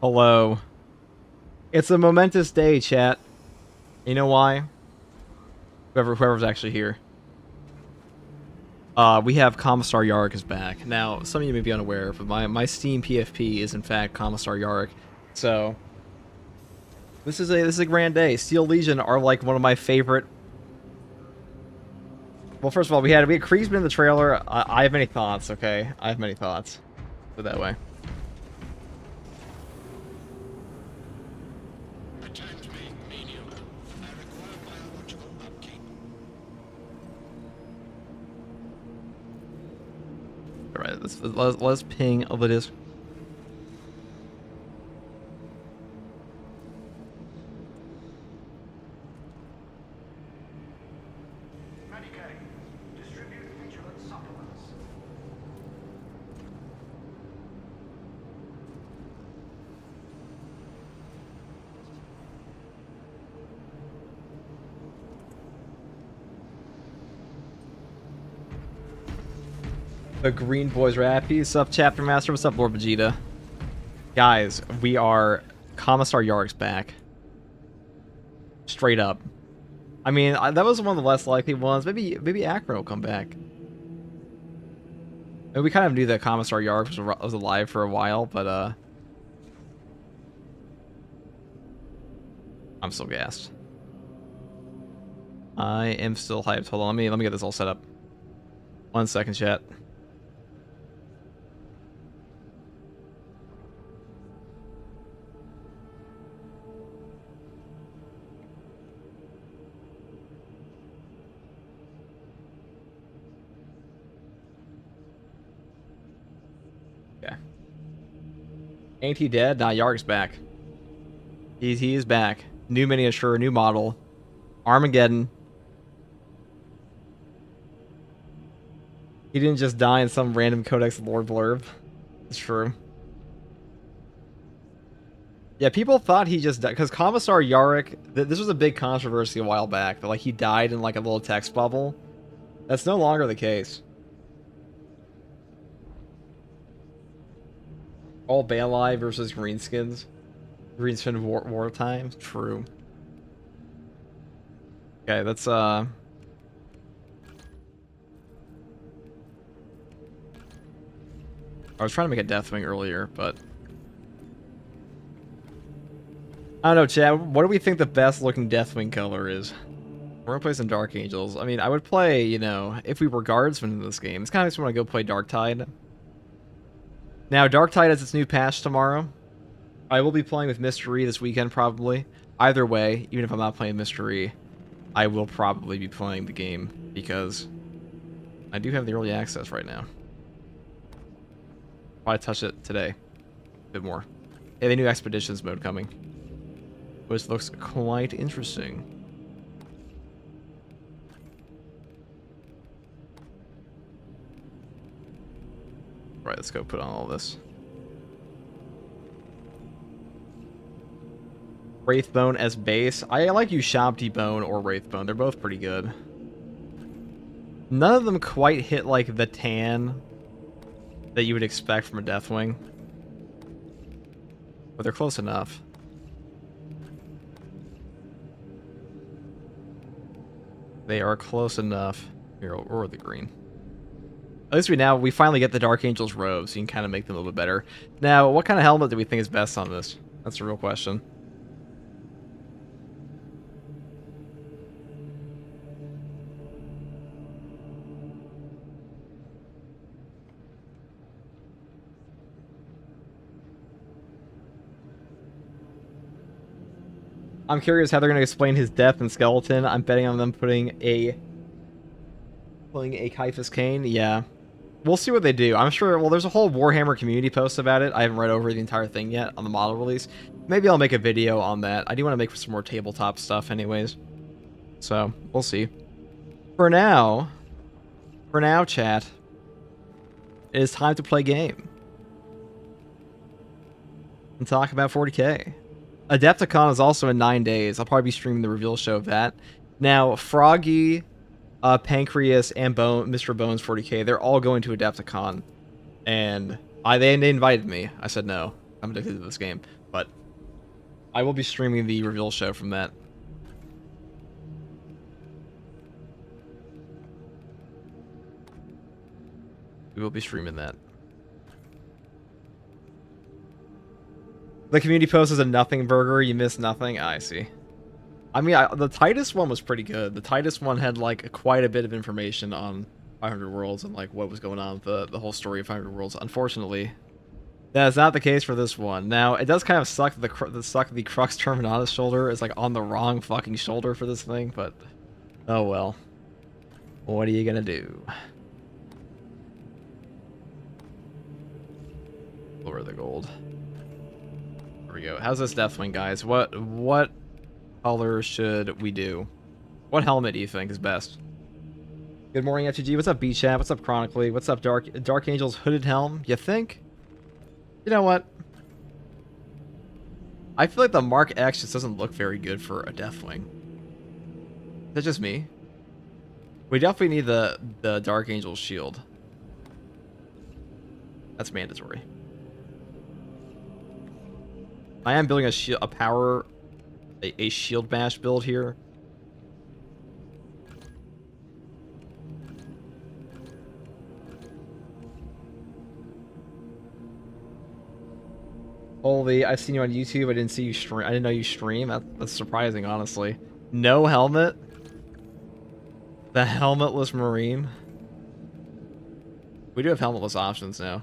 Hello. It's a momentous day, chat. You know why? Whoever's actually here. We have Commissar Yaric is back. Now, some of you may be unaware, but my Steam PFP is in fact Commissar Yaric. So this is a grand day. Steel Legion are like one of my favorite. Well, first of all, we had Kriegsman in the trailer. I have many thoughts. Okay, I have many thoughts. Put it that way. Alright, let's ping a little. The Green Boys are happy. What's up, Chapter Master? What's up, Lord Vegeta? Guys, we are... Commissar Yarric's back. Straight up. I mean, that was one of the less likely ones. Maybe Akron will come back. And we kind of knew that Commissar Yaric was alive for a while, but, I'm still gassed. I am still hyped. Hold on, let me get this all set up. 1 second, chat. Ain't he dead? Nah, Yarric's back. He is back. New miniature, new model. Armageddon. He didn't just die in some random Codex lore blurb. It's true. Yeah, people thought he just died. Because Commissar Yaric, this was a big controversy a while back. That like he died in like a little text bubble. That's no longer the case. All Baelai versus Greenskins. Greenskin wartime. True. Okay, that's I was trying to make a Deathwing earlier, but I don't know, Chad. What do we think the best looking Deathwing color is? We're gonna play some Dark Angels. I mean, I would play, you know, if we were guardsmen in this game. It's kind of just want to go play Darktide. Now, Darktide has its new patch tomorrow. I will be playing with Mystery this weekend, probably. Either way, even if I'm not playing Mystery, I will probably be playing the game, because I do have the early access right now. Probably touch it today. A bit more. Hey, the new Expeditions mode coming, which looks quite interesting. Right, let's go put on all this. Wraithbone as base. I like Ushabti Bone or Wraithbone. They're both pretty good. None of them quite hit like the tan that you would expect from a Deathwing, but they're close enough. They are close enough. Here, or the green. At least we finally get the Dark Angels robes, so you can kind of make them a little bit better. Now, what kind of helmet do we think is best on this? That's a real question. I'm curious how they're going to explain his death and skeleton. I'm betting on them putting a Kyphus Kane. Yeah. We'll see what they do. I'm sure, well, there's a whole Warhammer community post about it. I haven't read over the entire thing yet on the model release. Maybe I'll make a video on that. I do want to make some more tabletop stuff anyways. So, we'll see. For now, chat, it is time to play game. And talk about 40k. Adepticon is also in 9 days. I'll probably be streaming the reveal show of that. Now, Froggy, Pancreas, and Mr. Bones 40k, they're all going to Adepticon. And they invited me. I said no. I'm addicted to this game. But I will be streaming the reveal show from that. We will be streaming that. The community post is a nothing burger. You miss nothing. I see. I mean, the Titus one was pretty good. The Titus one had like quite a bit of information on 500 Worlds and like what was going on with the whole story of 500 Worlds. Unfortunately, that is not the case for this one. Now, it does kind of suck the Crux Terminatus shoulder is like on the wrong fucking shoulder for this thing, but oh well. What are you gonna do? Lower the gold. There we go. How's this Deathwing, guys? What color should we do? What helmet do you think is best? Good morning, FTG. What's up, B-Chat? What's up, Chronically? What's up, Dark Angel's hooded helm? You think? You know what? I feel like the Mark X just doesn't look very good for a Deathwing. Is that just me? We definitely need the Dark Angel shield. That's mandatory. I am building a shield bash build here. Holy, I've seen you on YouTube. I didn't see you stream. I didn't know you stream. That's surprising, honestly. No helmet? The helmetless Marine? We do have helmetless options now.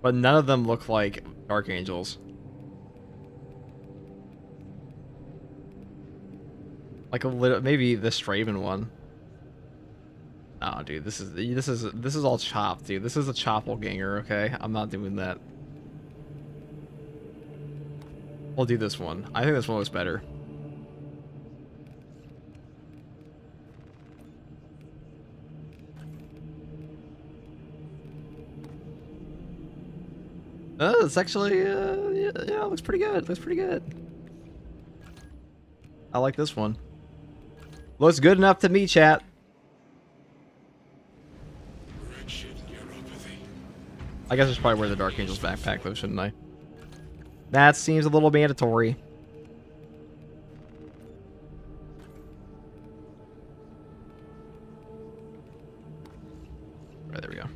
But none of them look like Dark Angels. Like a little, maybe the Straven one. Oh, dude, this is all chopped, dude. This is a Choppelganger, okay? I'm not doing that. We'll do this one. I think this one looks better. It's actually, yeah, it looks pretty good. Looks pretty good. I like this one. Looks good enough to me, chat. I guess I should probably wear the Dark Angel's backpack, though, shouldn't I? That seems a little mandatory. Right, there we go.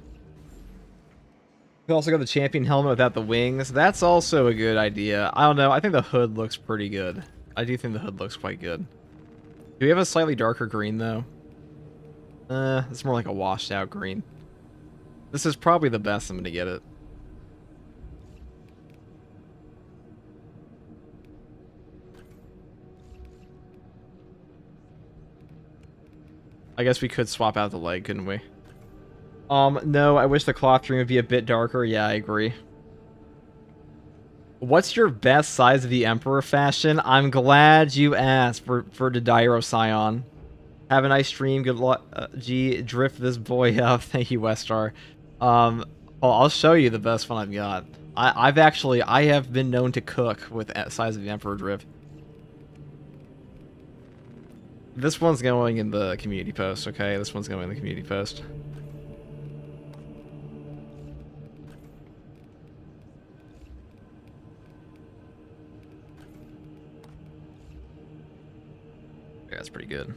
We also got the champion helmet without the wings. That's also a good idea. I don't know. I think the hood looks pretty good. I do think the hood looks quite good. Do we have a slightly darker green, though? It's more like a washed out green. This is probably the best I'm going to get it. I guess we could swap out the leg, couldn't we? No, I wish the cloth dream would be a bit darker. Yeah, I agree. What's your best size of the Emperor fashion? I'm glad you asked for Didairo Scion. Have a nice stream. Good luck. G, drift this boy up. Thank you, Westar. Well, I'll show you the best one I've got. I have been known to cook with size of the Emperor drift. This one's going in the community post, okay? This one's going in the community post. Yeah, that's pretty good.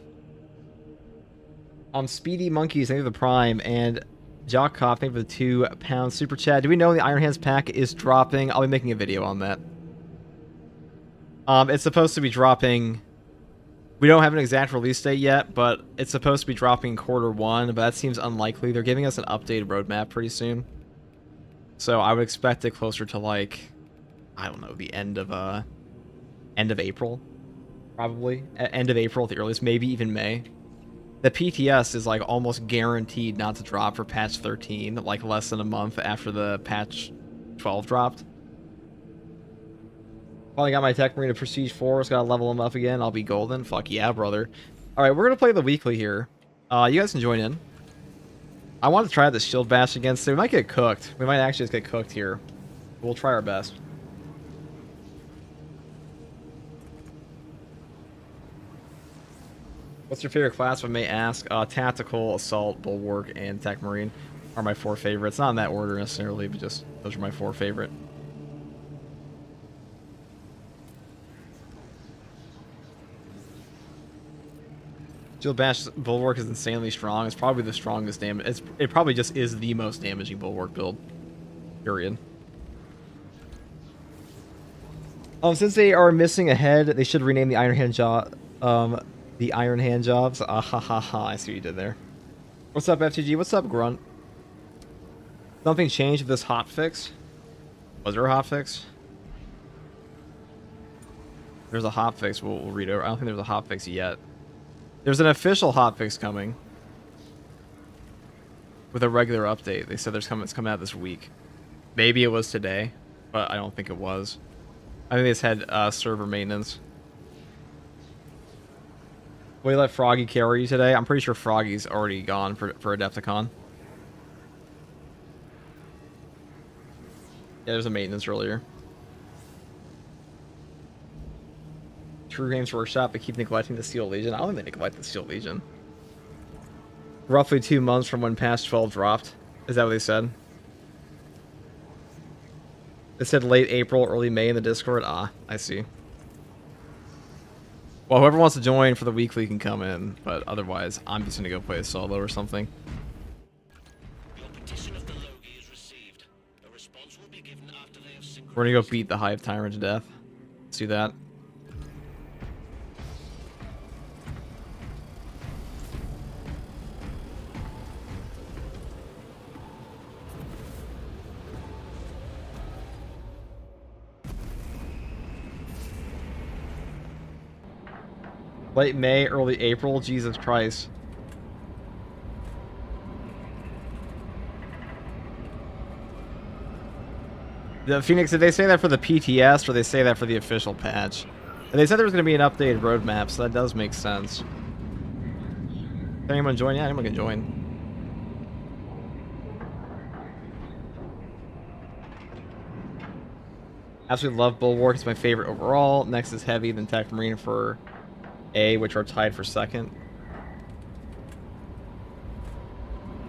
Speedy Monkeys, thank you for the Prime, and Jock Cop, thank you for the £2 super chat. Do we know the Iron Hands pack is dropping? I'll be making a video on that. It's supposed to be dropping. We don't have an exact release date yet, but it's supposed to be dropping Q1, but that seems unlikely. They're giving us an updated roadmap pretty soon. So I would expect it closer to, like, I don't know, the end of April, probably. End of April at the earliest, maybe even May. The PTS is, like, almost guaranteed not to drop for patch 13, like, less than a month after the patch 12 dropped. Finally got my Tech Marine to Prestige 4. Just gotta level them up again. I'll be golden. Fuck yeah, brother. Alright, we're gonna play the weekly here. You guys can join in. I want to try this shield bash again, so we might get cooked. We might actually just get cooked here. We'll try our best. What's your favorite class, if I may ask? Tactical, Assault, Bulwark, and Tech Marine are my 4 favorites. Not in that order necessarily, but just those are my 4 favorite. Steel Bash Bulwark is insanely strong. It's probably the strongest damage. It probably just is the most damaging Bulwark build. Period. Since they are missing a head, they should rename the Iron Hand job. The Iron Hand jobs. Ah ha ha ha! I see what you did there. What's up, FTG? What's up, Grunt? Something changed with this hotfix? Was there a hotfix? There's a hotfix. We'll read over. I don't think there's a hotfix yet. There's an official hotfix coming with a regular update. They said it's coming out this week. Maybe it was today, but I don't think it was. I think they just had server maintenance. Will you let Froggy carry you today? I'm pretty sure Froggy's already gone for Adepticon. Yeah, there's a maintenance earlier. True Games Workshop, they keep neglecting the Steel Legion. I don't think they neglect the Steel Legion. Roughly 2 months from when Patch 12 dropped. Is that what they said? They said late April, early May in the Discord. Ah, I see. Well, whoever wants to join for the weekly can come in, but otherwise, I'm just gonna go play a solo or something. Your petition of the Logi is received. A response will be given after they have We're gonna go beat the Hive Tyrant to death. Let's do that. Late May, early April, Jesus Christ. The Phoenix, did they say that for the PTS or they say that for the official patch? And they said there was going to be an updated roadmap, so that does make sense. Can anyone join? Yeah, anyone can join. Absolutely love Bulwark. It's my favorite overall. Next is Heavy, then Tech Marine for A, which are tied for second.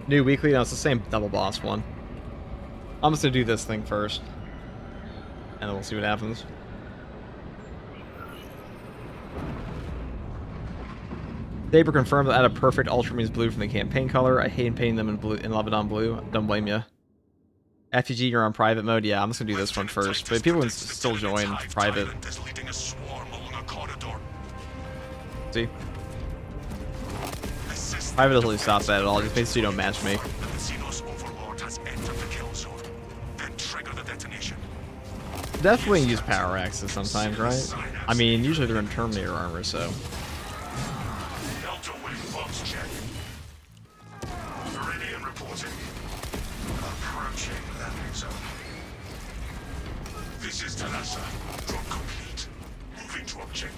New weekly, no, it's the same double boss one. I'm just gonna do this thing first, and then we'll see what happens. Saber confirmed that I had a perfect Ultramarines blue from the campaign color. I hate painting them in blue in Lebanon blue. Don't blame ya. FTG, you're on private mode. Yeah, I'm just gonna do this one first, but people can still join private. See? Private doesn't really stop that at all. It just makes so you don't match me. Definitely use power axes sometimes, right? I mean, usually they're in Terminator armor, so.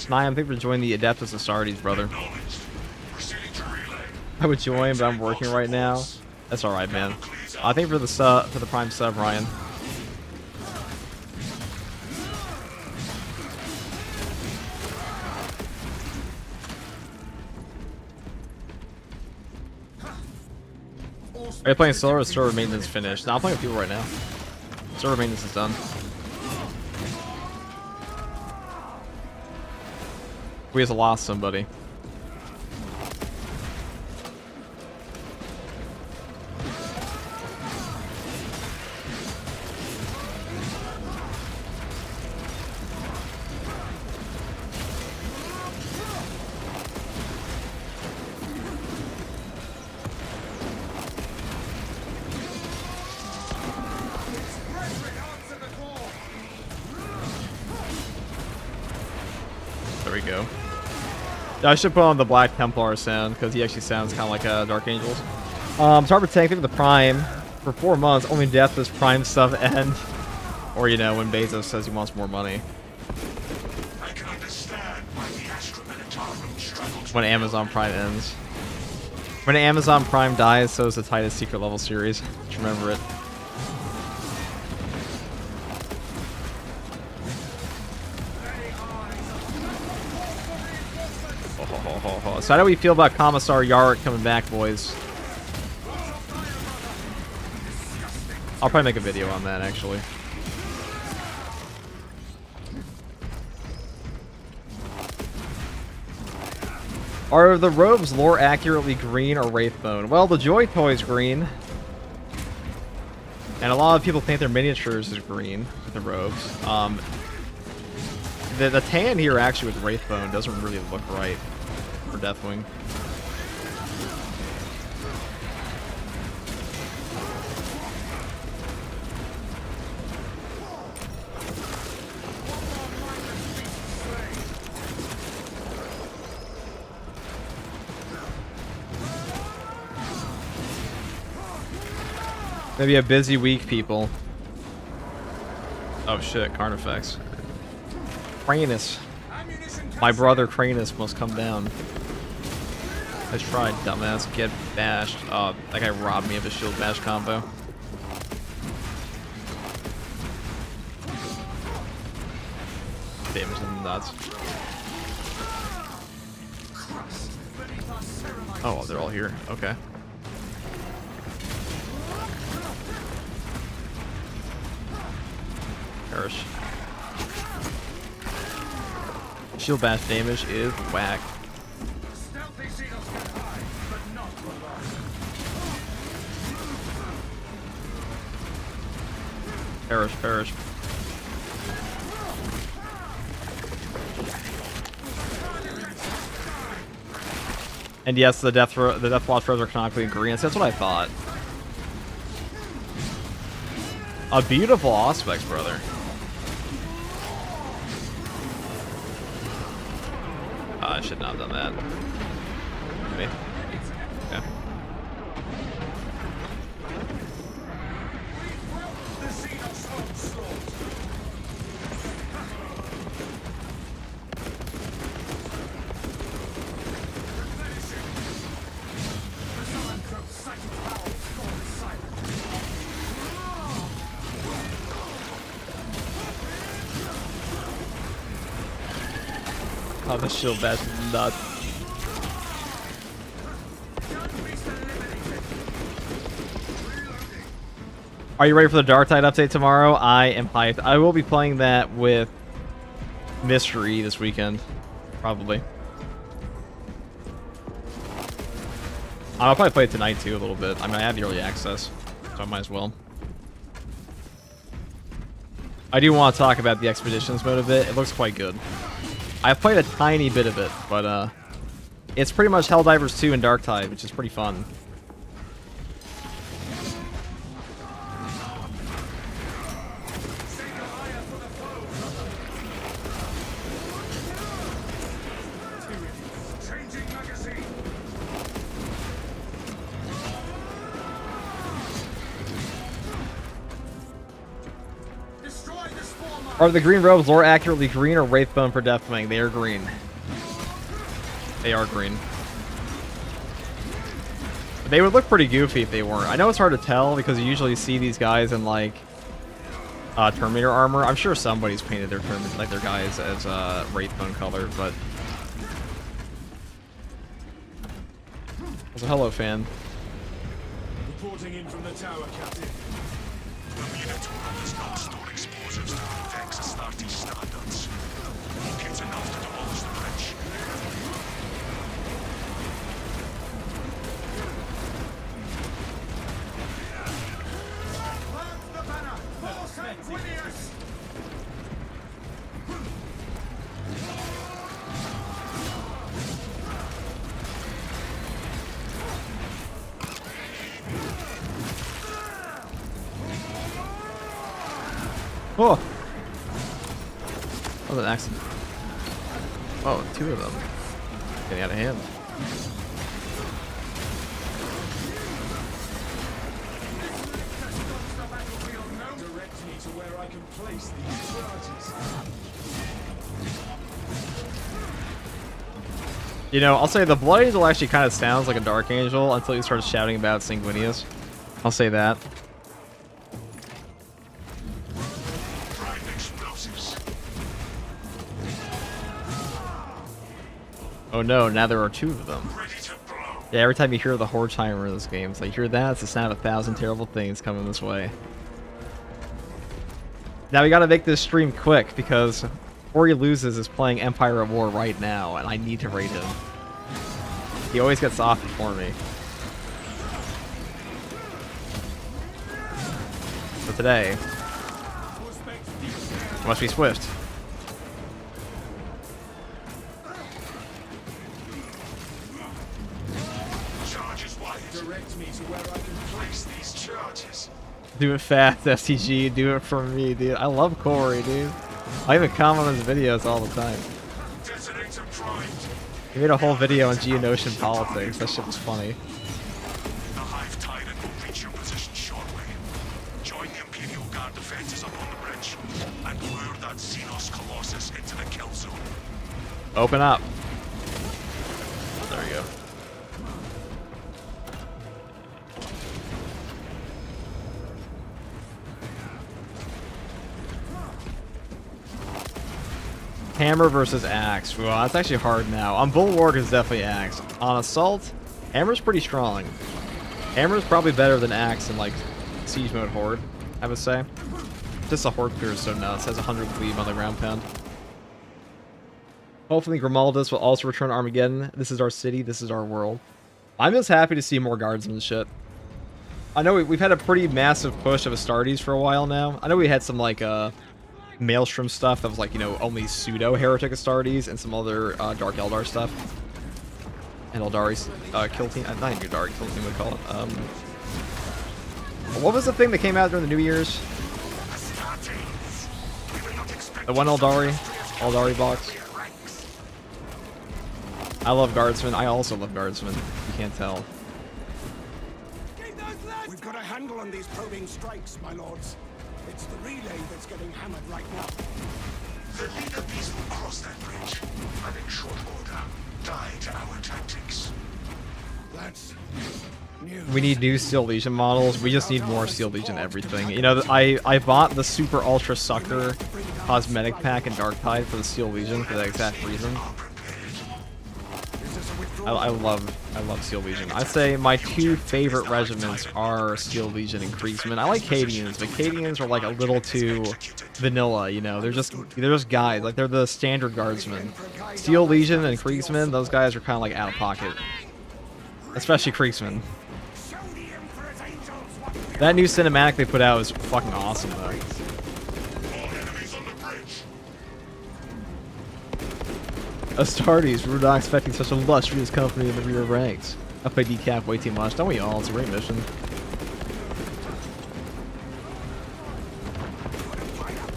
Nah, I'm thinking for joining the Adeptus Astartes, brother. I would join, but I'm working right now. That's alright, man. I think for the Prime sub, Ryan. Are you playing solo or server maintenance finished? No, I'm playing with people right now. Server maintenance is done. We just lost somebody. There we go. Yeah, I should put on the Black Templar sound because he actually sounds kind of like Dark Angels. Target tank with the Prime for 4 months. Only death does Prime stuff end, or you know when Bezos says he wants more money. I can understand why the Astra Militarum struggles When Amazon Prime ends. When Amazon Prime dies, so is the Titus Secret Level series. Just remember it. So how do we feel about Commisar Yaric coming back, boys? I'll probably make a video on that, actually. Are the robes lore accurately green or Wraithbone? Well, the Joy Toy's green. And a lot of people think their miniatures is green with the robes. The tan here actually with Wraithbone doesn't really look right for Deathwing. Maybe a busy week, people. Oh shit, Carnifex. Cranus. My brother Cranus must come down. I tried, dumbass. Get bashed. Oh, that guy robbed me of a shield bash combo. Damage them nuts. Oh, they're all here. Okay. Perish. Shield bash damage is whack. Perish, perish. And yes, the Death Watch robes are canonically green. So that's what I thought. A beautiful Auspex, brother. I should not have done that. Maybe. Yeah. Oh, this shield bash is nuts. Are you ready for the Darktide update tomorrow? I am hyped. I will be playing that with Mystery this weekend, probably. I'll probably play it tonight too a little bit. I mean, I have the early access, so I might as well. I do want to talk about the Expeditions mode a bit. It looks quite good. I've played a tiny bit of it, but it's pretty much Helldivers 2 and Darktide, which is pretty fun. Are the green robes lore accurately green or Wraithbone for Deathwing? They are green. They are green. They would look pretty goofy if they weren't. I know it's hard to tell because you usually see these guys in like Terminator armor. I'm sure somebody's painted their their guys as Wraithbone color, but also hello, fan. Reporting in from the tower, Captain. The Minotaur has not stored explosives to Vortex Astartes standards. It's enough to demolish the bridge. Plant the banner! More sanguineous! Oh! That was an accident. Oh, two of them. Getting out of hand. Direct me to where I can place these charges. You know, I'll say the Blood Angel actually kind of sounds like a Dark Angel until you start shouting about Sanguinius. I'll say that. Oh no, now there are two of them. Yeah, every time you hear the Horchheimer in this game, it's like, you hear that? It's the sound of 1,000 terrible things coming this way. Now we gotta make this stream quick, because Before He Loses is playing Empire at War right now, and I need to raid him. He always gets off before me. So today, I must be swift. Charges wired. Direct me to where I can Place these charges. Do it fast, STG. Do it for me, dude. I love Corey, dude. I even comment on his videos all the time. Detonator primed. He made a whole video on Geonosian politics. That shit was funny. The Hive Titan will reach your position shortly. Join the Imperial Guard defenses up on the bridge and lure that Xenos Colossus into the kill zone. Open up. There you go. Hammer versus Axe. Well, that's actually hard now. On Bulwark, it's definitely Axe. On Assault, Hammer's pretty strong. Hammer's probably better than Axe in, like, Siege Mode Horde, I would say. Just the Horde clear is so nuts. It has 100 cleave on the ground pound. Hopefully Grimaldus will also return Armageddon. This is our city. This is our world. I'm just happy to see more guardsmen shit. I know we've had a pretty massive push of Astartes for a while now. I know we had some, like, Maelstrom stuff that was like, you know, only pseudo-heretic Astartes and some other Dark Eldar stuff. And Eldari's kill team, not even Eldari kill team, we call it. What was the thing that came out during the New Year's? The one Eldari box. I love Guardsmen. I also love Guardsmen. You can't tell. We've got a handle on these probing strikes, my lords. It's the relay that's getting hammered right now. The League Bees will cross that bridge and in short order die to our tactics. That's new. We need new Steel Legion models. We just need more Steel Legion everything. You know, I bought the Super Ultra Sucker cosmetic pack in Darktide for the Steel Legion for that exact reason. I love Steel Legion. I'd say my two favorite regiments are Steel Legion and Kriegsmen. I like Cadians, but Cadians are like a little too vanilla, you know. They're just guys, like they're the standard guardsmen. Steel Legion and Kriegsmen, those guys are kind of like out of pocket. Especially Kriegsmen. That new cinematic they put out is fucking awesome though. Astartes, we were not expecting such a illustrious company in the rear ranks. I play decap way too much, don't we all? It's a great mission.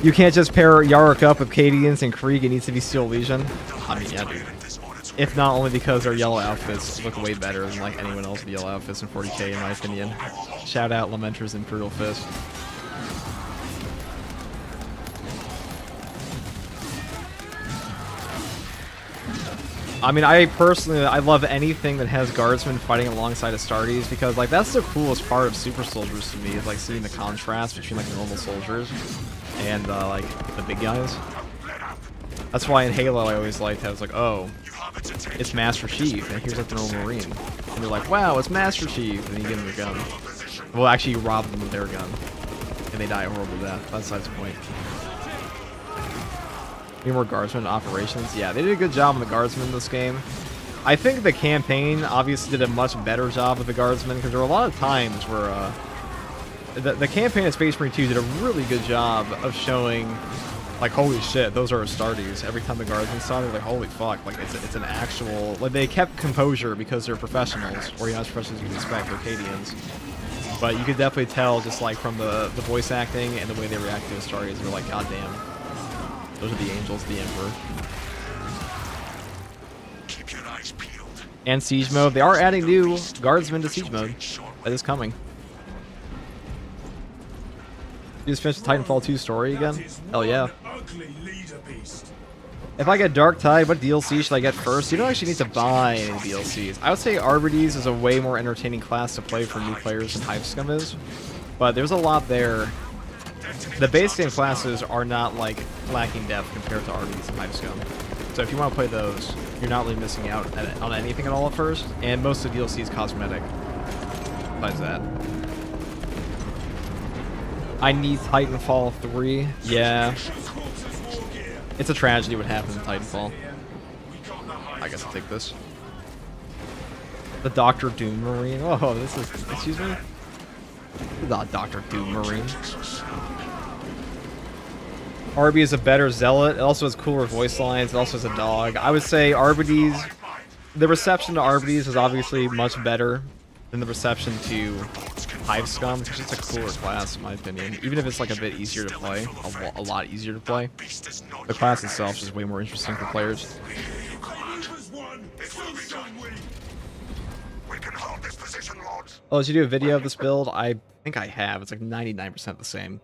You can't just pair Yaric up with Cadians and Krieg, it needs to be Steel Legion. I mean, yeah, dude. If not only because their yellow outfits look way better than like anyone else with yellow outfits in 40k in my opinion. Shout out Lamenter's Imperial Fist. I mean, I love anything that has guardsmen fighting alongside Astartes because, like, that's the coolest part of super soldiers to me, is, like, seeing the contrast between, like, the normal soldiers and, like, the big guys. That's why in Halo I always liked how it's like, oh, it's Master Chief, and here's, like, the normal Marine. And you're like, wow, it's Master Chief, and you give them your gun. Well, actually, you rob them with their gun, and they die a horrible death. That's besides the point. Any more guardsmen operations? Yeah, they did a good job on the guardsmen in this game. I think the campaign obviously did a much better job with the guardsmen because there were a lot of times where the campaign of Space Marine 2 did a really good job of showing, like, holy shit, those are Astartes. Every time the guardsmen saw it, they're like, holy fuck, like it's an actual, like, they kept composure because they're professionals, or not as professionals you can expect, they're Cadians. But you could definitely tell just like from the voice acting and the way they react to Astartes, they're like, god damn. Those are the angels of the Emperor. Keep your eyes peeled. And Siege Mode. They are adding new guardsmen to Siege Mode. That is coming. You just finished the Titanfall 2 story again? Hell yeah. If I get Darktide, what DLC should I get first? You don't actually need to buy any DLCs. I would say Arbites is a way more entertaining class to play for new players than Hive Scum is. But there's a lot there. The base game classes are not, like, lacking depth compared to Arbites and Hive Scum. So if you want to play those, you're not really missing out on anything at all at first. And most of the DLC is cosmetic. Besides that. I need Titanfall 3. Yeah. It's a tragedy what happened in Titanfall. I guess I'll take this. The Dr. Doom Marine. Oh, this is, excuse me? The Dr. Doom Marine. Arby is a better zealot. It also has cooler voice lines. It also has a dog. I would say Arbides, the reception to Arbides is obviously much better than the reception to Hive Scum. It's just a cooler class, in my opinion. Even if it's like a bit easier to play, a lot easier to play. The class itself is just way more interesting for players. Oh, did you do a video of this build? I think I have. It's like 99% the same.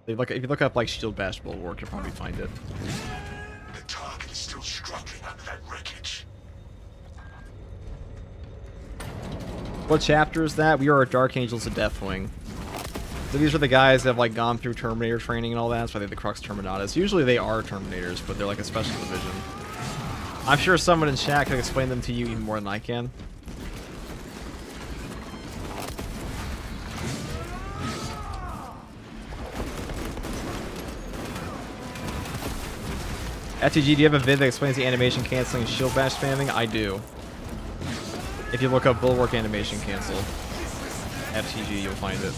If you look up like Shield Bash Bulwark, you'll probably find it. The target is still struggling under that wreckage. What chapter is that? We are Dark Angels of Deathwing. So these are the guys that have like gone through Terminator training and all that. So I think the Crux Terminatus. Usually they are Terminators, but they're like a special division. I'm sure someone in chat can explain them to you even more than I can. FTG, do you have a vid that explains the animation canceling and shield bash spamming? I do. If you look up Bulwark animation cancel, FTG, you'll find it.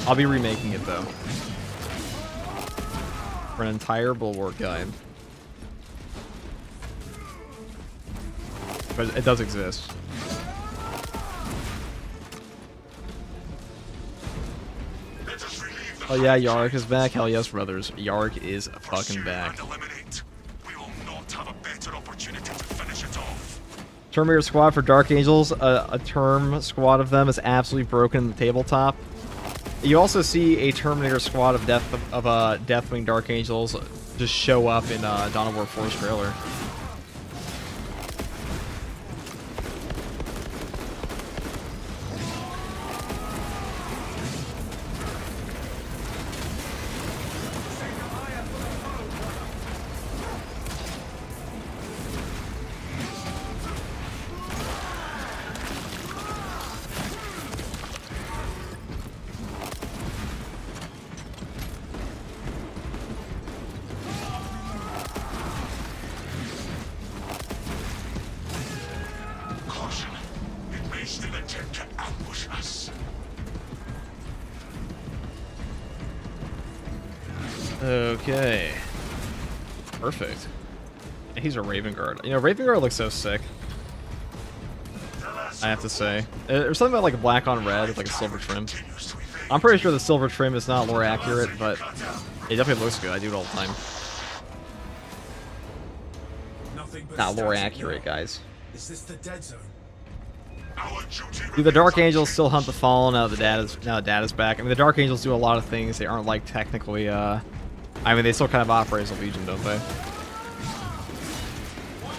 I'll be remaking it though. For an entire Bulwark guide. But it does exist. Oh yeah, Yarrick is back. Hell yes, brothers. Yarrick is fucking back. Terminator squad for Dark Angels. A term squad of them is absolutely broken in the tabletop. You also see a Terminator squad of Deathwing Dark Angels just show up in Dawn of War 4's trailer. Okay. Perfect. He's a Raven Guard. You know, Raven Guard looks so sick. I have to say. There's something about like black on red with like a silver trim. I'm pretty sure the silver trim is not lore accurate, but it definitely looks good. I do it all the time. Not lore accurate, guys. Is this the dead zone? Do the Dark Angels still hunt the Fallen now that Data's back? I mean, the Dark Angels do a lot of things. They aren't like technically, I mean, they still kind of operate as a Legion, don't they?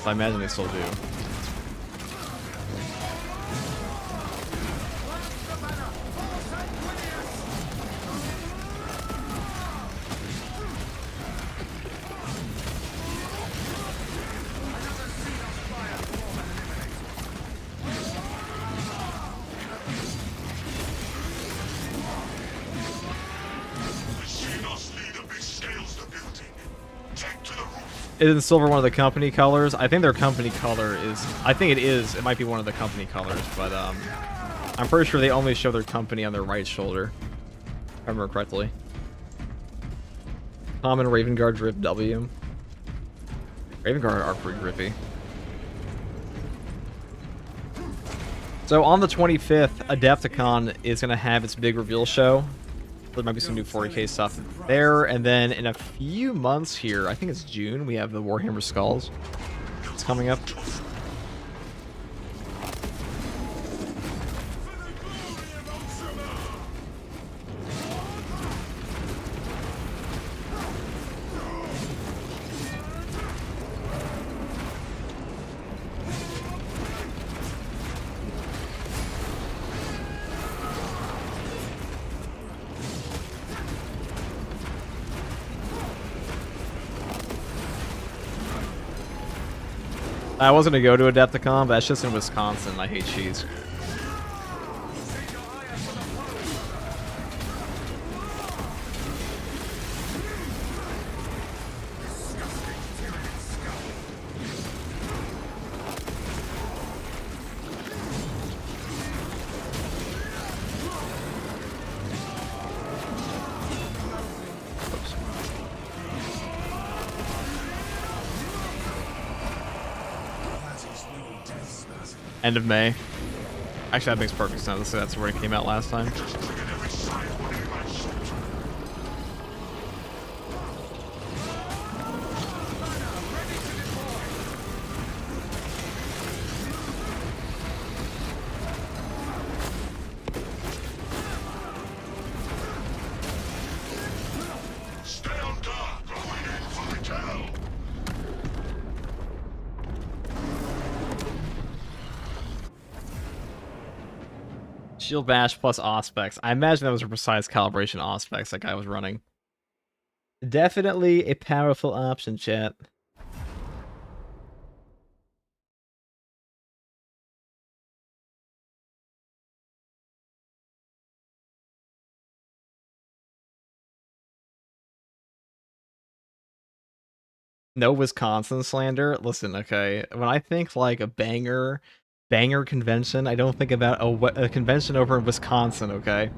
So I imagine they still do. Isn't silver one of the company colors? I think their company color is... I think it is. It might be one of the company colors, but I'm pretty sure they only show their company on their right shoulder. If I remember correctly. Common Raven Guard drip W. Raven Guard are pretty grippy. So on the 25th, Adepticon is going to have its big reveal show. There might be some new 40k stuff there, and then in a few months here, I think it's June, we have the Warhammer Skulls. It's coming up. I wasn't gonna go to Adepticon, but that's just in Wisconsin. I hate cheese. End of May. Actually, that makes perfect sense. So that's where it came out last time. Stay on guard, going in for the kill. Shield bash plus Auspex. I imagine that was a precise calibration Auspex that guy was running. Definitely a powerful option, chat. No Wisconsin slander. Listen, okay. When I think like a banger convention, I don't think about a convention over in Wisconsin, okay?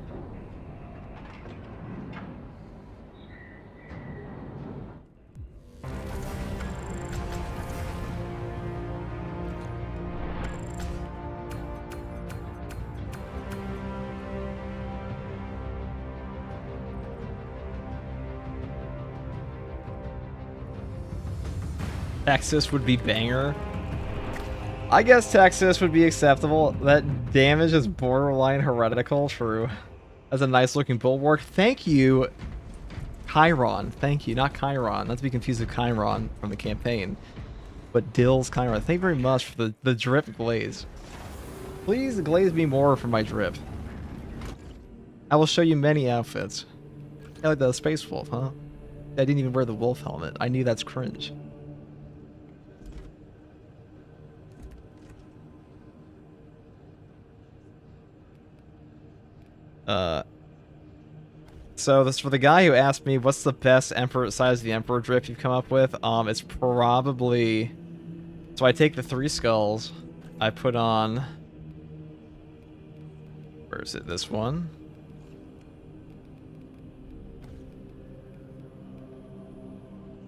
Texas would be banger. I guess Texas would be acceptable. That damage is borderline heretical, true. That's a nice looking bulwark. Thank you, Chiron. Thank you, not Chiron. Not to be confused with Chiron from the campaign. But Dill's Chiron. Thank you very much for the drip glaze. Please glaze me more for my drip. I will show you many outfits. I like the Space Wolf, huh? I didn't even wear the wolf helmet. I knew that's cringe. So this for the guy who asked me what's the best Emperor size of the Emperor drip you've come up with. It's probably, so I take the 3 skulls, I put on, where is it, this one?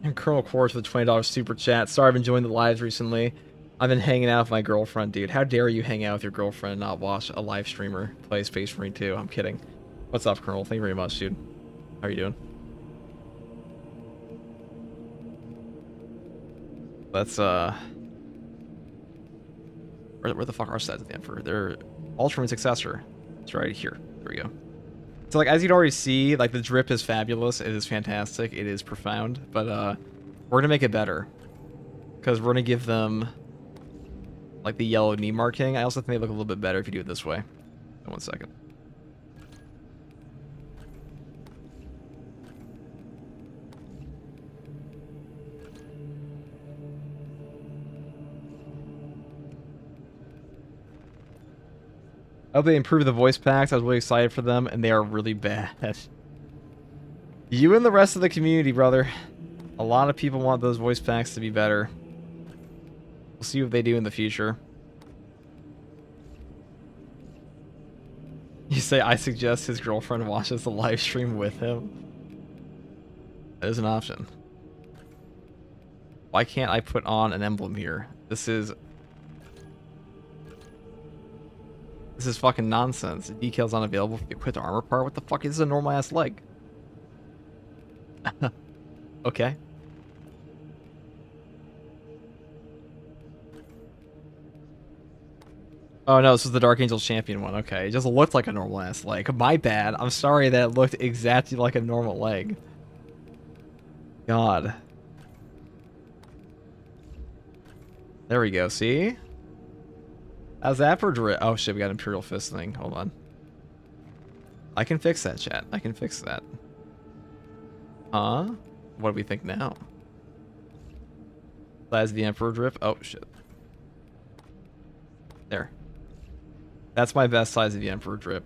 And Colonel Quartz with a $20 super chat. Sorry, I've been enjoying the lives recently. I've been hanging out with my girlfriend, dude. How dare you hang out with your girlfriend and not watch a live streamer play Space Marine 2? I'm kidding. What's up, Colonel? Thank you very much, dude. How are you doing? Let's, where the fuck are stats of the Emperor? They're Ultraman successor. It's right here. There we go. So, like, as you'd already see, like, the drip is fabulous. It is fantastic. It is profound. But, we're gonna make it better. Because we're gonna give them, like, the yellow knee marking. I also think they look a little bit better if you do it this way. One second. Oh, they improved the voice packs. I was really excited for them, and they are really bad. You and the rest of the community, brother. A lot of people want those voice packs to be better. We'll see what they do in the future. You say, I suggest his girlfriend watches the live stream with him. That is an option. Why can't I put on an emblem here? This is fucking nonsense. The decal's unavailable if you quit the armor part. What the fuck? This is a normal ass leg. Okay. Oh no, this was the Dark Angel Champion one. Okay, it just looked like a normal ass leg. My bad. I'm sorry that it looked exactly like a normal leg. God. There we go, see? How's that for drip? Oh shit, we got Imperial Fist thing. Hold on. I can fix that, chat. I can fix that. Huh? What do we think now? Size of the Emperor drip? Oh shit. There. That's my best size of the Emperor drip.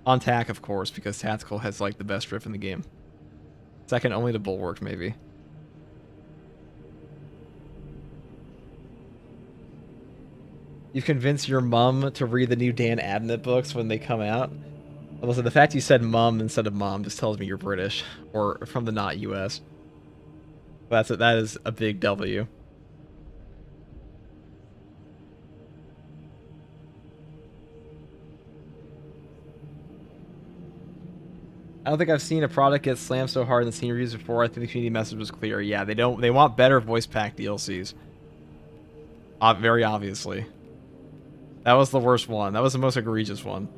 On TAC, of course, because Tactical has like the best drip in the game. Second only to Bulwark, maybe. You've convinced your mum to read the new Dan Abnett books when they come out. Listen, the fact you said mum instead of mom just tells me you're British or from the not US. That is a big W. I don't think I've seen a product get slammed so hard in the Steam reviews before. I think the community message was clear. Yeah, they want better voice pack DLCs. Very obviously. That was the worst one. That was the most egregious one.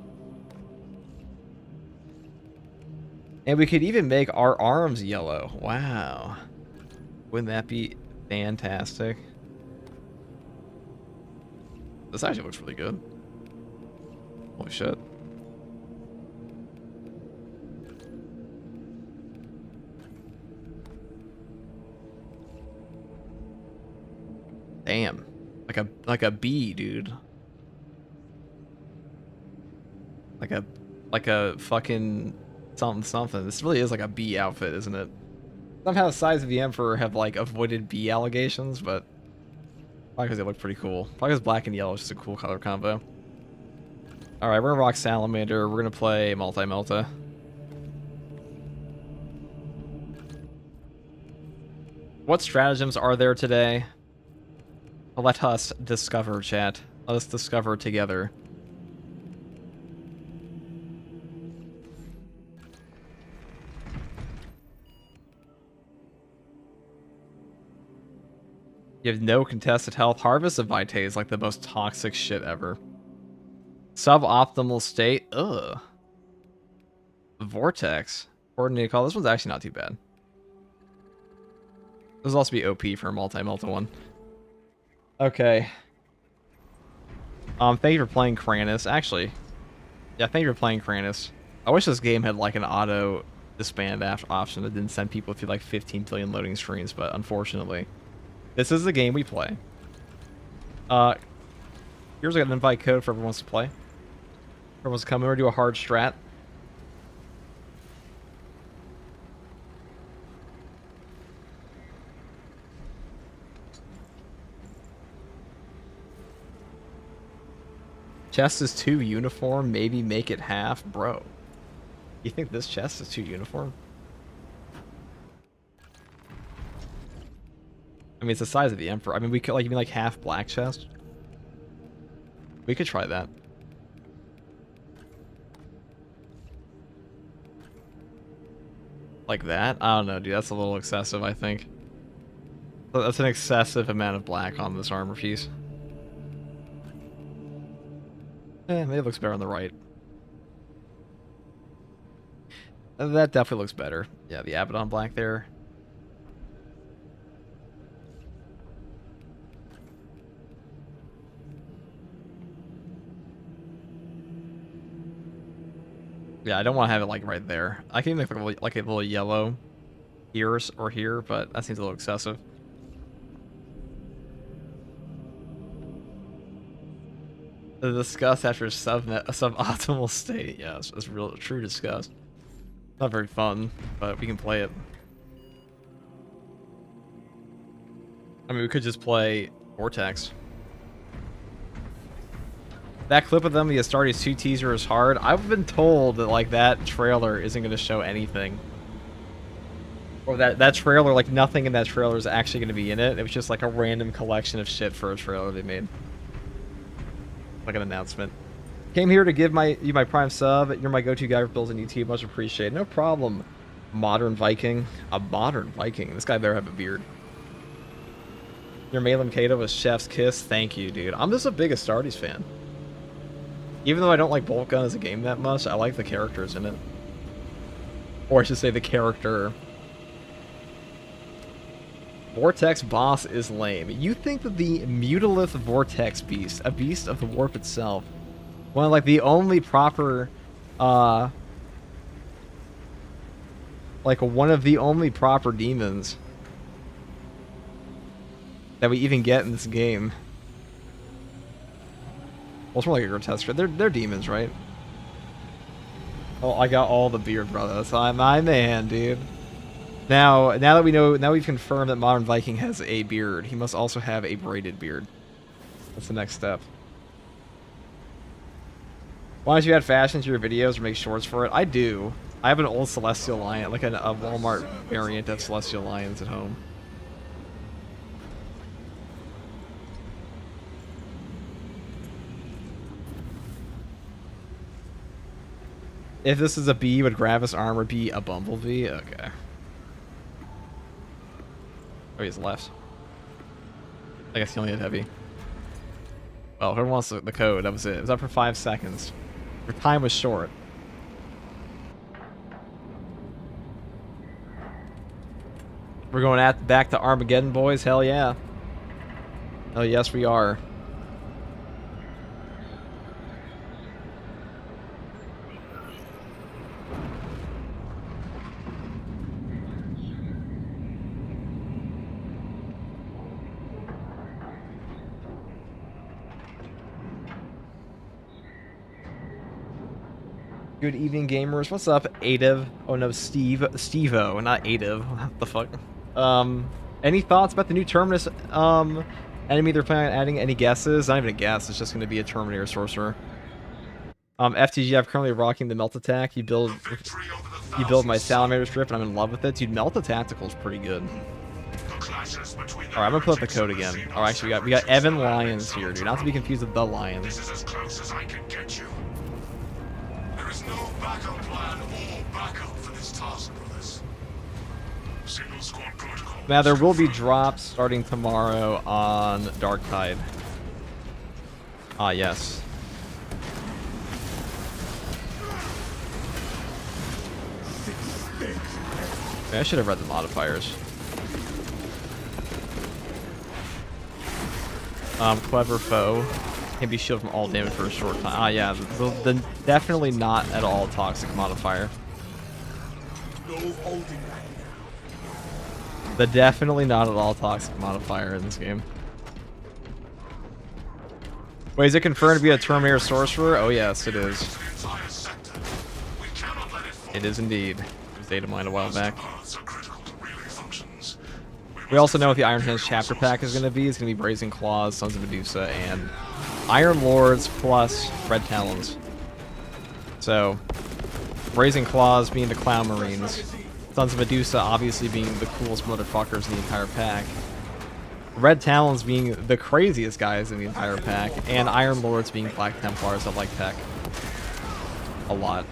And we could even make our arms yellow. Wow. Wouldn't that be fantastic? This actually looks really good. Holy shit. Damn. Like a bee, dude. Like a fucking something. This really is like a bee outfit, isn't it? Somehow the size of the Emperor have like avoided bee allegations, but probably because they look pretty cool. Probably because black and yellow is just a cool color combo. Alright, we're gonna rock Salamander. We're gonna play Multi-Melta. What stratagems are there today? Let us discover, chat. Let us discover together. You have no contested health. Harvest of Vitae is like the most toxic shit ever. Suboptimal state. Ugh. Vortex. Coordinated call. This one's actually not too bad. This will also be OP for a multi-melta one. Okay. Thank you for playing Kranis. Actually, yeah, thank you for playing Kranis. I wish this game had like an auto disband option that didn't send people through like 15 billion loading screens, but unfortunately, this is the game we play. Here's like an invite code for everyone who wants to play. Everyone's coming. We're gonna do a hard strat. Chest is too uniform. Maybe make it half, bro. You think this chest is too uniform? I mean, it's the size of the Emperor. I mean, we could like, you mean like half black chest? We could try that. Like that? I don't know, dude. That's a little excessive, I think. That's an excessive amount of black on this armor piece. Maybe it looks better on the right. That definitely looks better. Yeah, the Abaddon black there. Yeah, I don't want to have it like right there. I can even make like a little yellow here or here, but that seems a little excessive. The disgust after suboptimal state. Yeah, it's real true disgust. Not very fun, but we can play it. I mean, we could just play Vortex. That clip of them, the Astartes 2 teaser is hard. I've been told that like that trailer isn't going to show anything. Or that trailer, like nothing in that trailer is actually going to be in it. It was just like a random collection of shit for a trailer they made. Like an announcement. Came here to give you my prime sub. You're my go-to guy for builds on YouTube. Much appreciated. No problem. Modern Viking. A modern Viking. This guy better have a beard. Your Malum Kato was chef's kiss. Thank you, dude. I'm just a big Astartes fan. Even though I don't like Bolt Gun as a game that much, I like the characters in it. Or I should say the character. Vortex boss is lame. You think that the Mutilith Vortex beast, a beast of the warp itself, one of like the only proper, like one of the only proper demons that we even get in this game. Well, it's more like a grotesque. They're demons, right? Oh, I got all the beard, brother. That's my man, dude. Now that we know, now we've confirmed that Modern Viking has a beard. He must also have a braided beard. That's the next step. Why don't you add fashion to your videos or make shorts for it? I do. I have an old Celestial Lion, like a Walmart variant of Celestial Lions at home. If this is a B, would Gravis' armor be a Bumblebee? Okay. Oh, he's left. I guess he only had heavy. Well, whoever wants the code, that was it. It was up for 5 seconds. Your time was short. We're going back to Armageddon, boys. Hell yeah. Oh, yes, we are. Good evening, gamers. What's up, Adev? Oh no, Steve-O, not Adev. What the fuck? Any thoughts about the new Terminus enemy they're planning on adding? Any guesses? Not even a guess. It's just going to be a Terminator Sorcerer. FTG, I'm currently rocking the Melt Attack. You build my Salamander strip, and I'm in love with it. Dude, Melt Tactical is pretty good. Alright, I'm gonna put up the code again. Alright, actually, we got Evan Lyons here, dude. Not to be confused with the Lions. This is as close as I can get you. There is no backup plan or backup for this task, brothers. Single squad protocol. Now, there will be drops starting tomorrow on Darktide. Ah, yes. I should have read the modifiers. Clever foe can be shielded from all damage for a short time. Ah, yeah, the definitely not at all toxic modifier. The definitely not at all toxic modifier in this game. Wait, is it confirmed to be a Terminator Sorcerer? Oh yes, it is. It is indeed. It was data mined a while back. We also know what the Iron Hands chapter pack is going to be. It's going to be Brazen Claws, Sons of Medusa, and Iron Lords plus Red Talons. So, Brazen Claws being the Clown Marines, Sons of Medusa obviously being the coolest motherfuckers in the entire pack, Red Talons being the craziest guys in the entire pack, and Iron Lords being Black Templars that like tech a lot.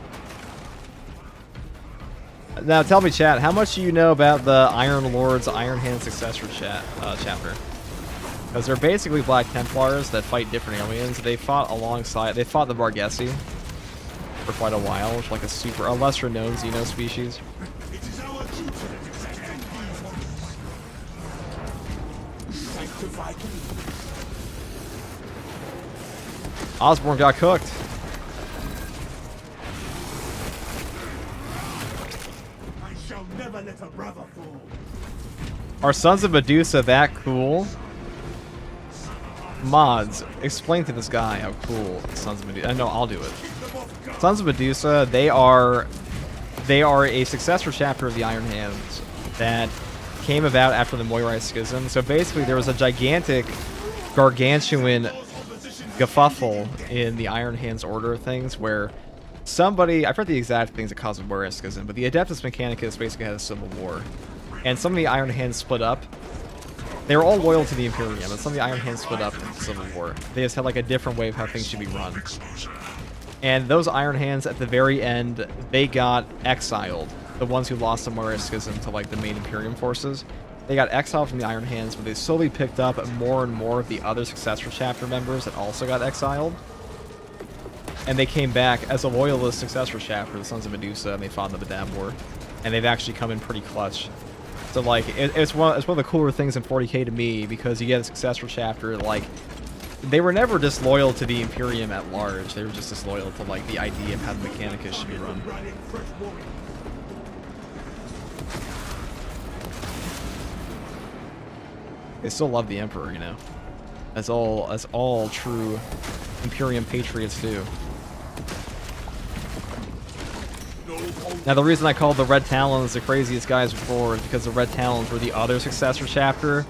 Now, tell me, chat, how much do you know about the Iron Lord's Iron Hand Successor chapter? Because they're basically Black Templars that fight different aliens. They fought the Barghesi for quite a while, which is like a lesser-known Xeno species. Osborne got cooked. Never let a brother fall. Are Sons of Medusa that cool? Mods, explain to this guy how cool Sons of Medusa. No, I'll do it. Sons of Medusa, they are a successor chapter of the Iron Hands that came about after the Moirai Schism. So basically, there was a gigantic, gargantuan kerfuffle in the Iron Hands order of things where somebody, I forget the exact things that caused the Moirai Schism, but the Adeptus Mechanicus basically had a civil war. And some of the Iron Hands split up. They were all loyal to the Imperium, and some of the Iron Hands split up in the Civil War. They just had like a different way of how things should be run. And those Iron Hands, at the very end, they got exiled. The ones who lost the Moirai Schism to like the main Imperium forces. They got exiled from the Iron Hands, but they slowly picked up more and more of the other successor chapter members that also got exiled. And they came back as a loyalist successor chapter, the Sons of Medusa, and they fought in the Badab War. And they've actually come in pretty clutch. So like, it's one of the cooler things in 40k to me, because you get a successor chapter, like, they were never disloyal to the Imperium at large. They were just disloyal to like the idea of how the Mechanicus should be run. They still love the Emperor, you know. As all true Imperium patriots do. Now, the reason I called the Red Talons the craziest guys before is because the Red Talons were the other successor chapter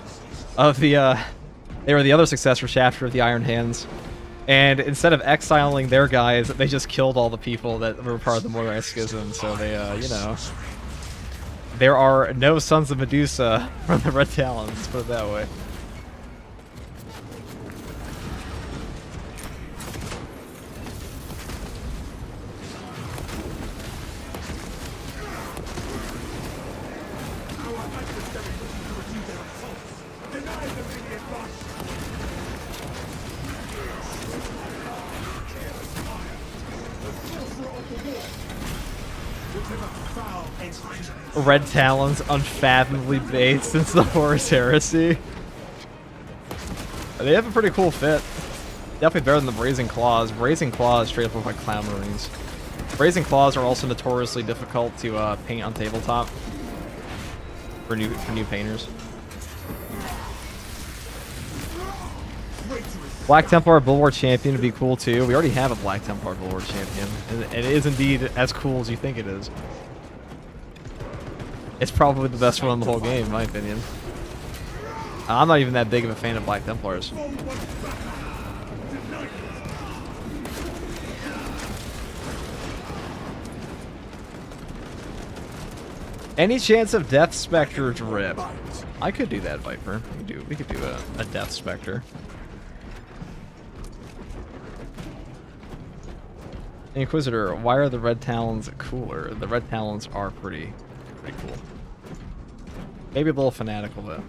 of the, they were the other successor chapter of the Iron Hands. And instead of exiling their guys, they just killed all the people that were part of the Moirai Schism. So they, you know, there are no Sons of Medusa from the Red Talons, put it that way. Red Talons unfathomably based since the Horus Heresy. They have a pretty cool fit. Definitely better than the Brazen Claws. Brazen Claws straight up look like Clown Marines. Brazen Claws are also notoriously difficult to paint on tabletop for new painters. Black Templar Bulwark Champion would be cool too. We already have a Black Templar Bulwark Champion, and it is indeed as cool as you think it is. It's probably the best one in the whole game, in my opinion. I'm not even that big of a fan of Black Templars. Any chance of Death Spectre drip? I could do that, Viper. We could do a Death Spectre. Inquisitor, why are the Red Talons cooler? The Red Talons are pretty cool. Maybe a little fanatical though.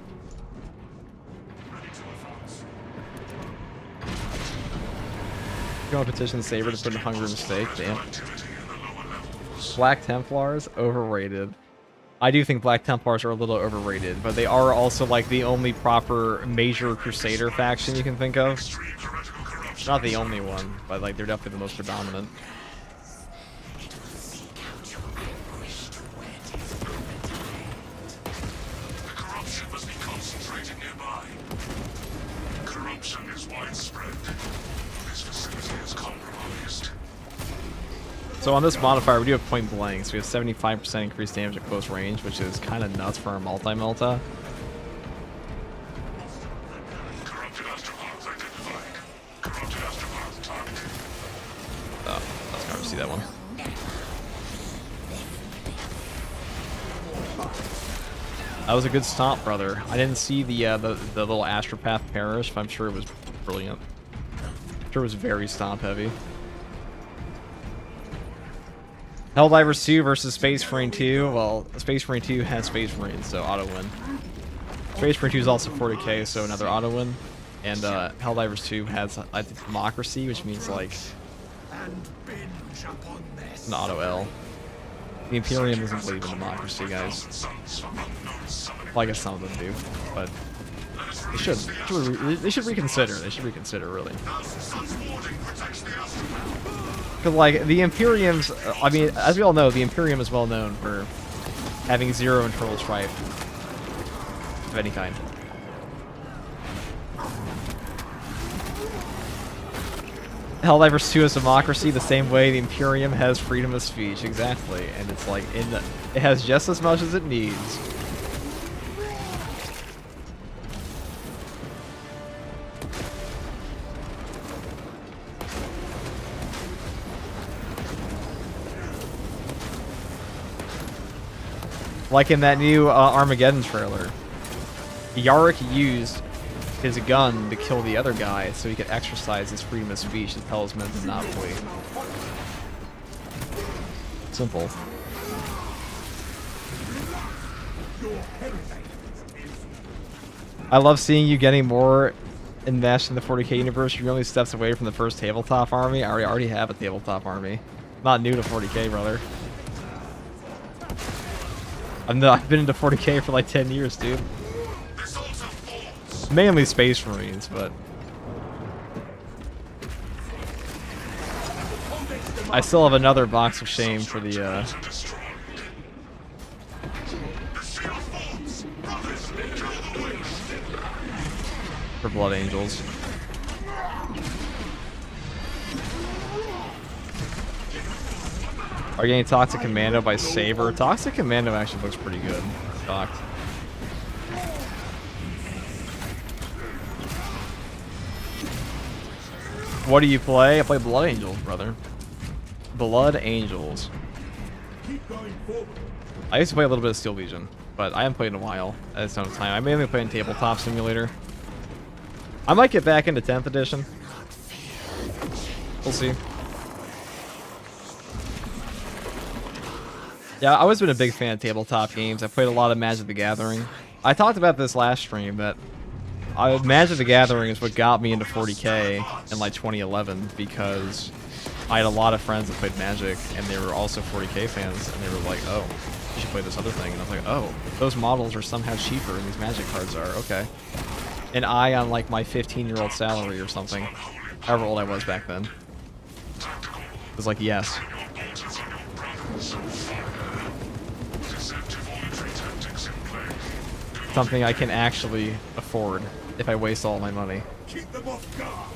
You want to petition Saber to put in Hunger and Steak? Damn. Black Templars overrated. I do think Black Templars are a little overrated, but they are also like the only proper major Crusader faction you can think of. Not the only one, but like they're definitely the most predominant. Corruption must be concentrated nearby. Corruption is widespread. This facility is compromised. So on this modifier, we do have point blank, so we have 75% increased damage at close range, which is kind of nuts for our multi-melta. Corrupted astropods identified. Corrupted astropods targeted. Oh, let's never see that one. That was a good stomp, brother. I didn't see the little astropath perish, but I'm sure it was brilliant. I'm sure it was very stomp heavy. Helldivers 2 versus Space Marine 2. Well, Space Marine 2 has Space Marines, so auto win. Space Marine 2 is also 40k, so another auto win. And Helldivers 2 has Democracy, which means like an auto L. The Imperium doesn't believe in democracy, guys. Well, I guess some of them do, but they should. They should reconsider. They should reconsider, really. Because, like, the Imperium's... I mean, as we all know, the Imperium is well known for having zero internal strife of any kind. Helldivers 2 has democracy the same way the Imperium has freedom of speech, exactly. And it's like, it has just as much as it needs. Like in that new Armageddon trailer, Yaric used his gun to kill the other guy so he could exercise his freedom of speech to tell his men to not wait. Simple. I love seeing you getting more enmeshed in the 40k universe. You're only steps away from the first tabletop army. I already have a tabletop army. Not new to 40k, brother. I've been into 40k for like 10 years, dude. Mainly Space Marines, but I still have another box of shame for the for Blood Angels. Are you getting Toxic Commando by Saber? Toxic Commando actually looks pretty good. Shocked. What do you play? I play Blood Angels, brother. Blood Angels. I used to play a little bit of Steel Legion, but I haven't played in a while at this time. I mainly play in Tabletop Simulator. I might get back into 10th edition. We'll see. Yeah, I've always been a big fan of tabletop games. I played a lot of Magic the Gathering. I talked about this last stream, that Magic the Gathering is what got me into 40k in like 2011, because I had a lot of friends that played Magic and they were also 40k fans, and they were like, oh, you should play this other thing. And I was like, oh, those models are somehow cheaper than these Magic cards are. Okay. An eye on like my 15-year-old salary or something. However old I was back then. It was like, yes. Something I can actually afford if I waste all my money. Keep them off guard.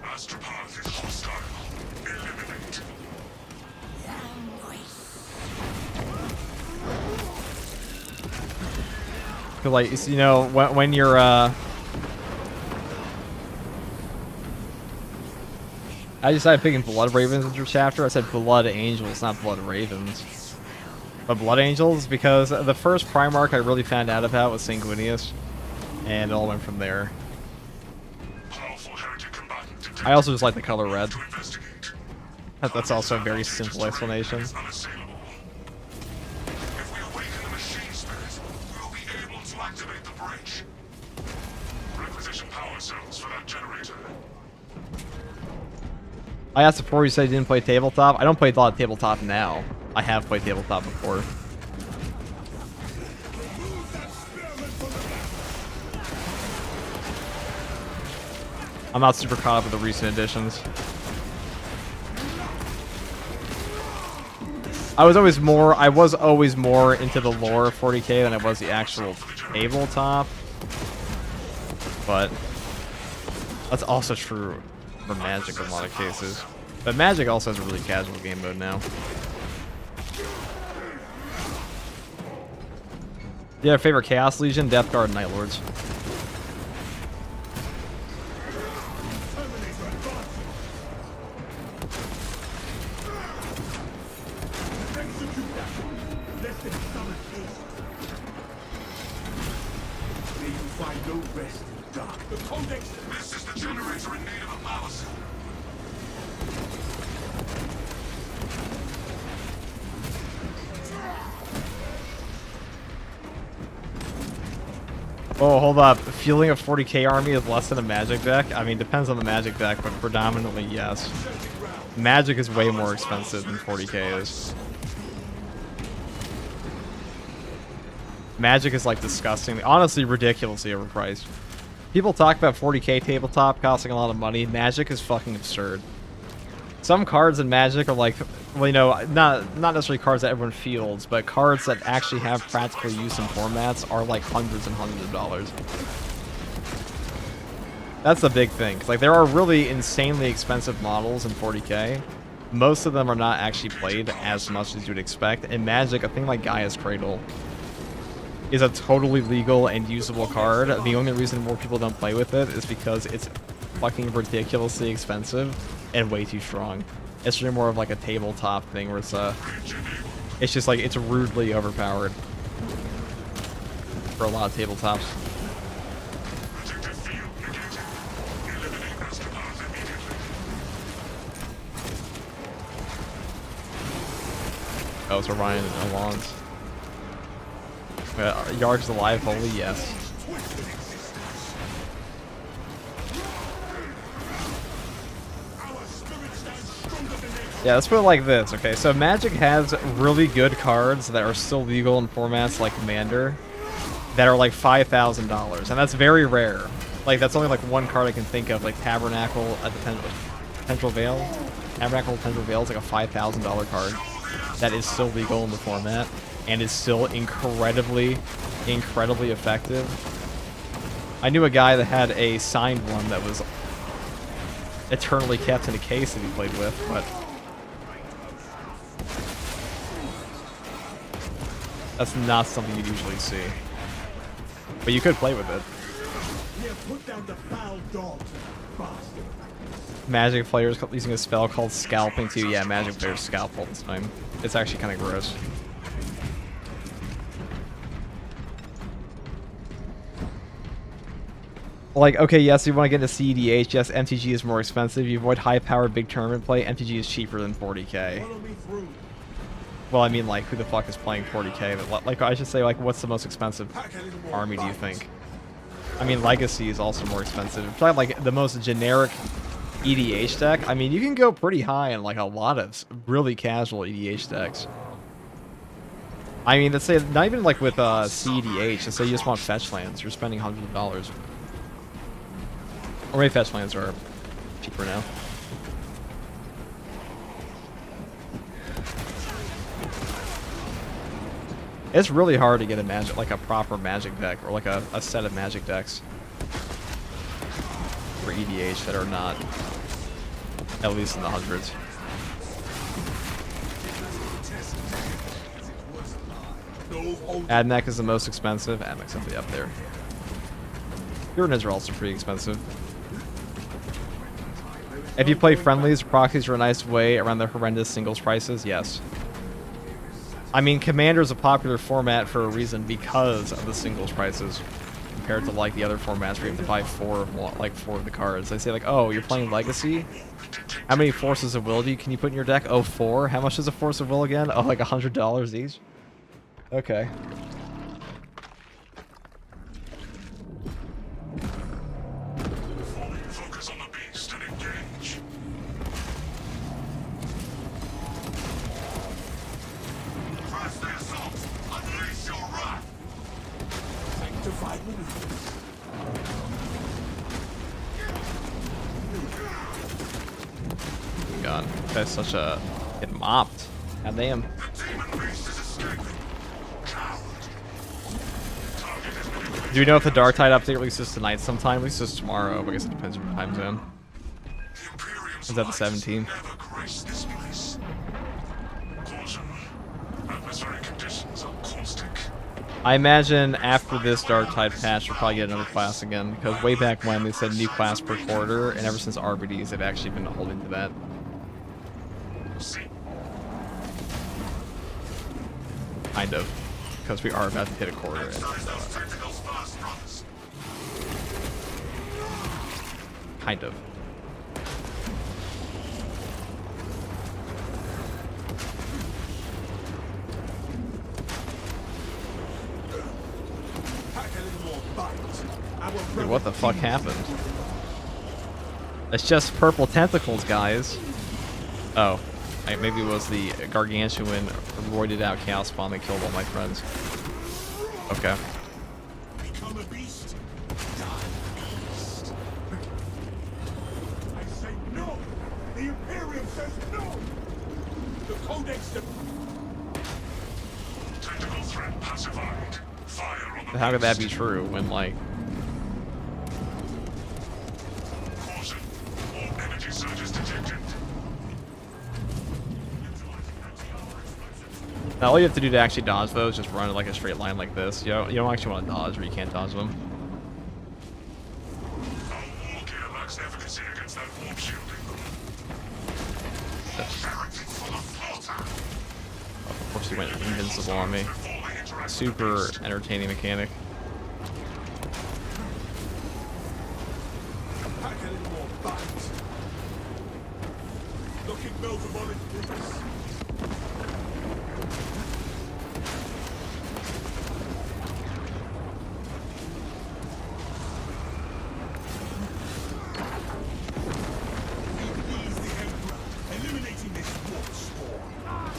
Astropath is hostile. Eliminate. Cause like, you know, when you're I decided picking Blood Ravens in your chapter. I said Blood Angels, not Blood Ravens. But Blood Angels, because the first Primarch I really found out about was Sanguinius, and it all went from there. I also just like the color red. That's also a very simple explanation. If we awaken the machine spirit, we'll be able to activate the bridge. Requisition power cells for that generator. I asked before, you said you didn't play tabletop. I don't play a lot of tabletop now. I have played tabletop before. I'm not super caught up with the recent additions. I was always more into the lore of 40k than I was the actual tabletop. But that's also true for Magic in a lot of cases. But Magic also has a really casual game mode now. Yeah, favorite Chaos Legion, Death Guard, Night Lords. This is the generator in need of a mouse. Oh, hold up. Fueling a 40k army is less than a Magic deck? I mean, depends on the Magic deck, but predominantly, yes. Magic is way more expensive than 40k is. Magic is, like, disgusting. Honestly, ridiculously overpriced. People talk about 40k tabletop costing a lot of money. Magic is fucking absurd. Some cards in Magic are like, well, you know, not necessarily cards that everyone fields, but cards that actually have practical use in formats are like hundreds and hundreds of dollars. That's the big thing. 'Cause, like, there are really insanely expensive models in 40k. Most of them are not actually played as much as you would expect. In Magic, a thing like Gaia's Cradle is a totally legal and usable card. The only reason more people don't play with it is because it's fucking ridiculously expensive and way too strong. It's really more of like a tabletop thing where it's just like, it's rudely overpowered for a lot of tabletops. Oh, it's Orion and Alon's. Yarric's alive, holy yes. Yeah, let's put it like this, okay? So Magic has really good cards that are still legal in formats like Commander that are like $5,000, and that's very rare. Like, that's only like one card I can think of, like Tabernacle at the Potential Veil. Tabernacle Potential Veil is like a $5,000 card that is still legal in the format and is still incredibly effective. I knew a guy that had a signed one that was eternally kept in a case that he played with, but that's not something you'd usually see. But you could play with it. Magic players using a spell called Scalping too. Yeah, Magic players scalp all the time. It's actually kind of gross. Like, okay, yes, you want to get into CEDH, yes, MTG is more expensive. You avoid high-powered big tournament play, MTG is cheaper than 40k. Well, I mean, like, who the fuck is playing 40k? But, like, I should say, like, what's the most expensive army, do you think? I mean, Legacy is also more expensive. Probably, like, the most generic EDH deck? I mean, you can go pretty high in like a lot of really casual EDH decks. I mean, let's say not even like with CEDH. Let's say you just want fetch lands. You're spending hundreds of dollars. Or maybe fetch lands are cheaper now. It's really hard to get a magic, like a proper magic deck, or like a set of magic decks for EDH that are not at least in the hundreds. Admech is the most expensive. Admech's definitely up there. Pyramids are also pretty expensive. If you play friendlies, proxies are a nice way around the horrendous singles prices. Yes. I mean, Commander is a popular format for a reason because of the singles prices compared to like the other formats where you have to buy four of the cards. They say like, oh, you're playing Legacy? How many Forces of Will can you put in your deck? Oh, 4? How much is a Force of Will again? Oh, like $100 each? Okay. Focus on the beast and engage. Press the assault! Unleash your wrath! Sanctified maneuvers. God, that's such a... Get mopped. God damn. The demon beast is escaping. Coward. Target has been eliminated. Do we know if the Darktide update releases tonight sometime? At least it's tomorrow, but I guess it depends on your time zone. The Imperium's Is that the lights 17th? never grace this place. Caution. Atmospheric conditions are caustic. I imagine after this Darktide patch, we'll probably get another class again, because way back when they said new class per quarter, and ever since RBDs, they've actually been holding to that. See. Kind of. Because we are about to hit a quarter. Exercise those tentacles fast, brothers. Kind of. Pack a little more bite. Our Dude, what the fuck happened? It's just purple tentacles, guys. Oh. Maybe it was the gargantuan roided out chaos bomb that killed all my friends. Okay. Become a beast. Die beast. I say no. The Imperium says no. The Codex de... Tentacle threat pacified. Fire on the How could that be beast. true when, like... Caution. All energy surges detected. Now, all you have to do to actually dodge those is just run like a straight line like this. You don't actually want to dodge, or you can't dodge them. Our war gear lacks efficacy against that warp shielding. Heritage for the slaughter. Of course, he went invincible on me. Before they interact with the Super beast. entertaining mechanic. Pack a little more bite. Looking notable in this. Please the Emperor, eliminating this warp spawn.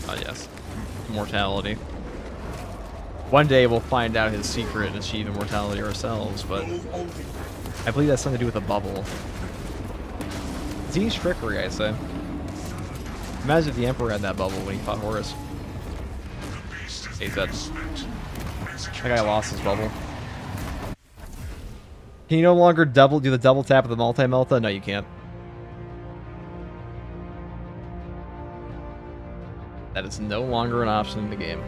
Oh, yes. Immortality. One day we'll find out his secret and achieve immortality ourselves, but No holding. I believe that's something to do with a bubble. Zin's trickery, I say. Imagine if the Emperor had that bubble when he fought Horus. The beast is He's dead. spent. Execute That guy lost his bubble. Can you no longer do the double tap of the multi-melta? No, you can't. That is no longer an option in the game.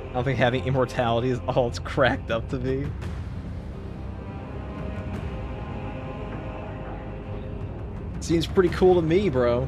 I don't think having immortality is all it's cracked up to be. Seems pretty cool to me, bro.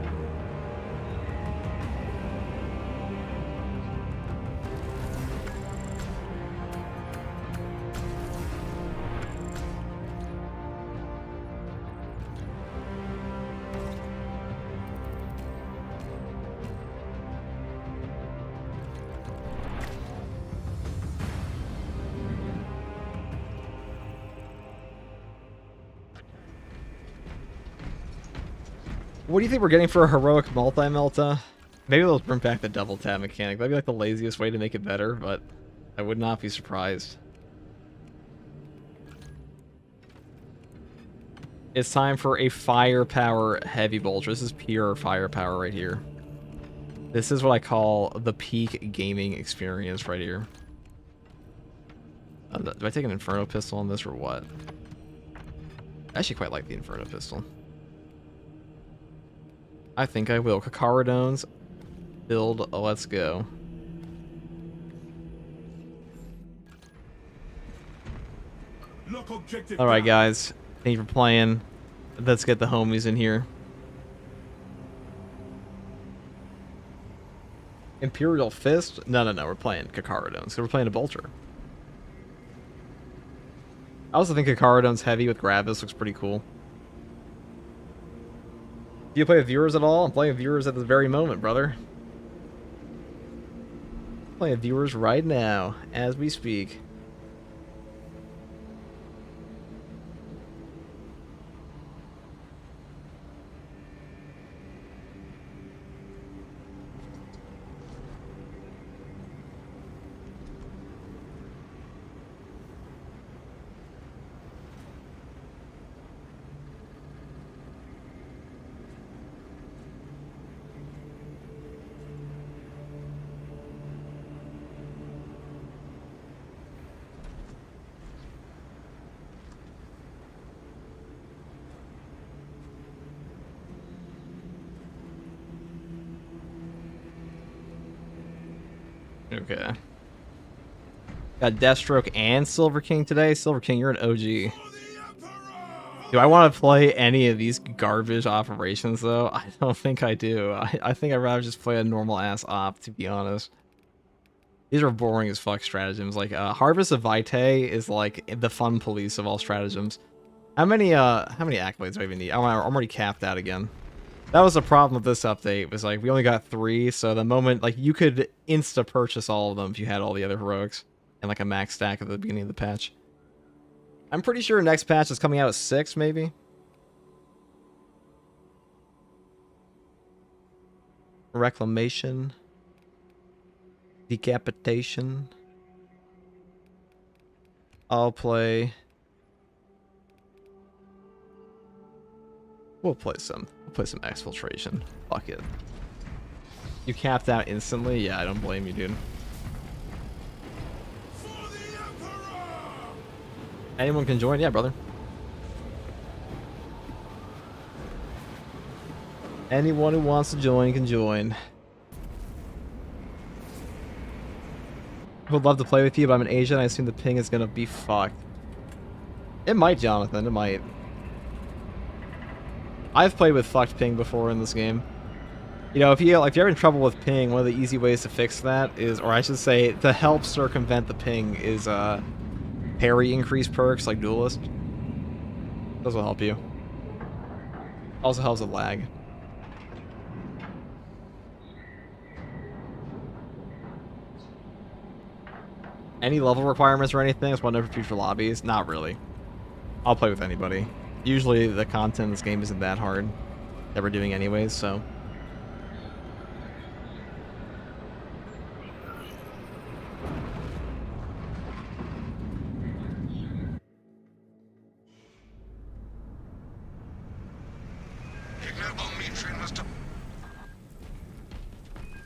What do you think we're getting for a heroic multi-melta? Maybe they'll bring back the double tap mechanic. That'd be like the laziest way to make it better, but I would not be surprised. It's time for a firepower heavy bolter. This is pure firepower right here. This is what I call the peak gaming experience right here. Do I take an Inferno pistol on this or what? I actually quite like the Inferno pistol. I think I will. Kakarodones, build, let's go. Lock objective Alright down. guys, thank you for playing. Let's get the homies in here. Imperial Fist? No, we're playing Kakarodones, so we're playing a bolter. I also think Kakarodone's heavy with Gravis looks pretty cool. Do you play with viewers at all? I'm playing with viewers at this very moment, brother. Playing with viewers right now, as we speak. Okay. Got Deathstroke and Silver King today. Silver King, you're an OG. Do I want to play any of these garbage operations, though? I don't think I do. I think I'd rather just play a normal-ass op, to be honest. These are boring as fuck stratagems. Like, Harvest of Vitae is, like, the fun police of all stratagems. How many accolades do I even need? I'm already capped out again. That was the problem with this update, was like, we only got 3, so the moment, like, you could insta-purchase all of them if you had all the other heroics, and like a max stack at the beginning of the patch. I'm pretty sure next patch is coming out at 6, maybe? Reclamation. Decapitation. I'll play... We'll play some exfiltration. Fuck it. You capped out instantly? Yeah, I don't blame you, dude. Anyone can join? Yeah, brother. Anyone who wants to join can join. I would love to play with you, but I'm in Asia and I assume the ping is gonna be fucked. It might, Jonathan. It might. I've played with fucked ping before in this game. You know, if you're having trouble with ping, one of the easy ways to fix that is, or I should say, to help circumvent the ping is parry increase perks like Duelist. Those will help you. Also helps with lag. Any level requirements or anything? It's one for future lobbies? Not really. I'll play with anybody. Usually the content in this game isn't that hard that we're doing anyways, so.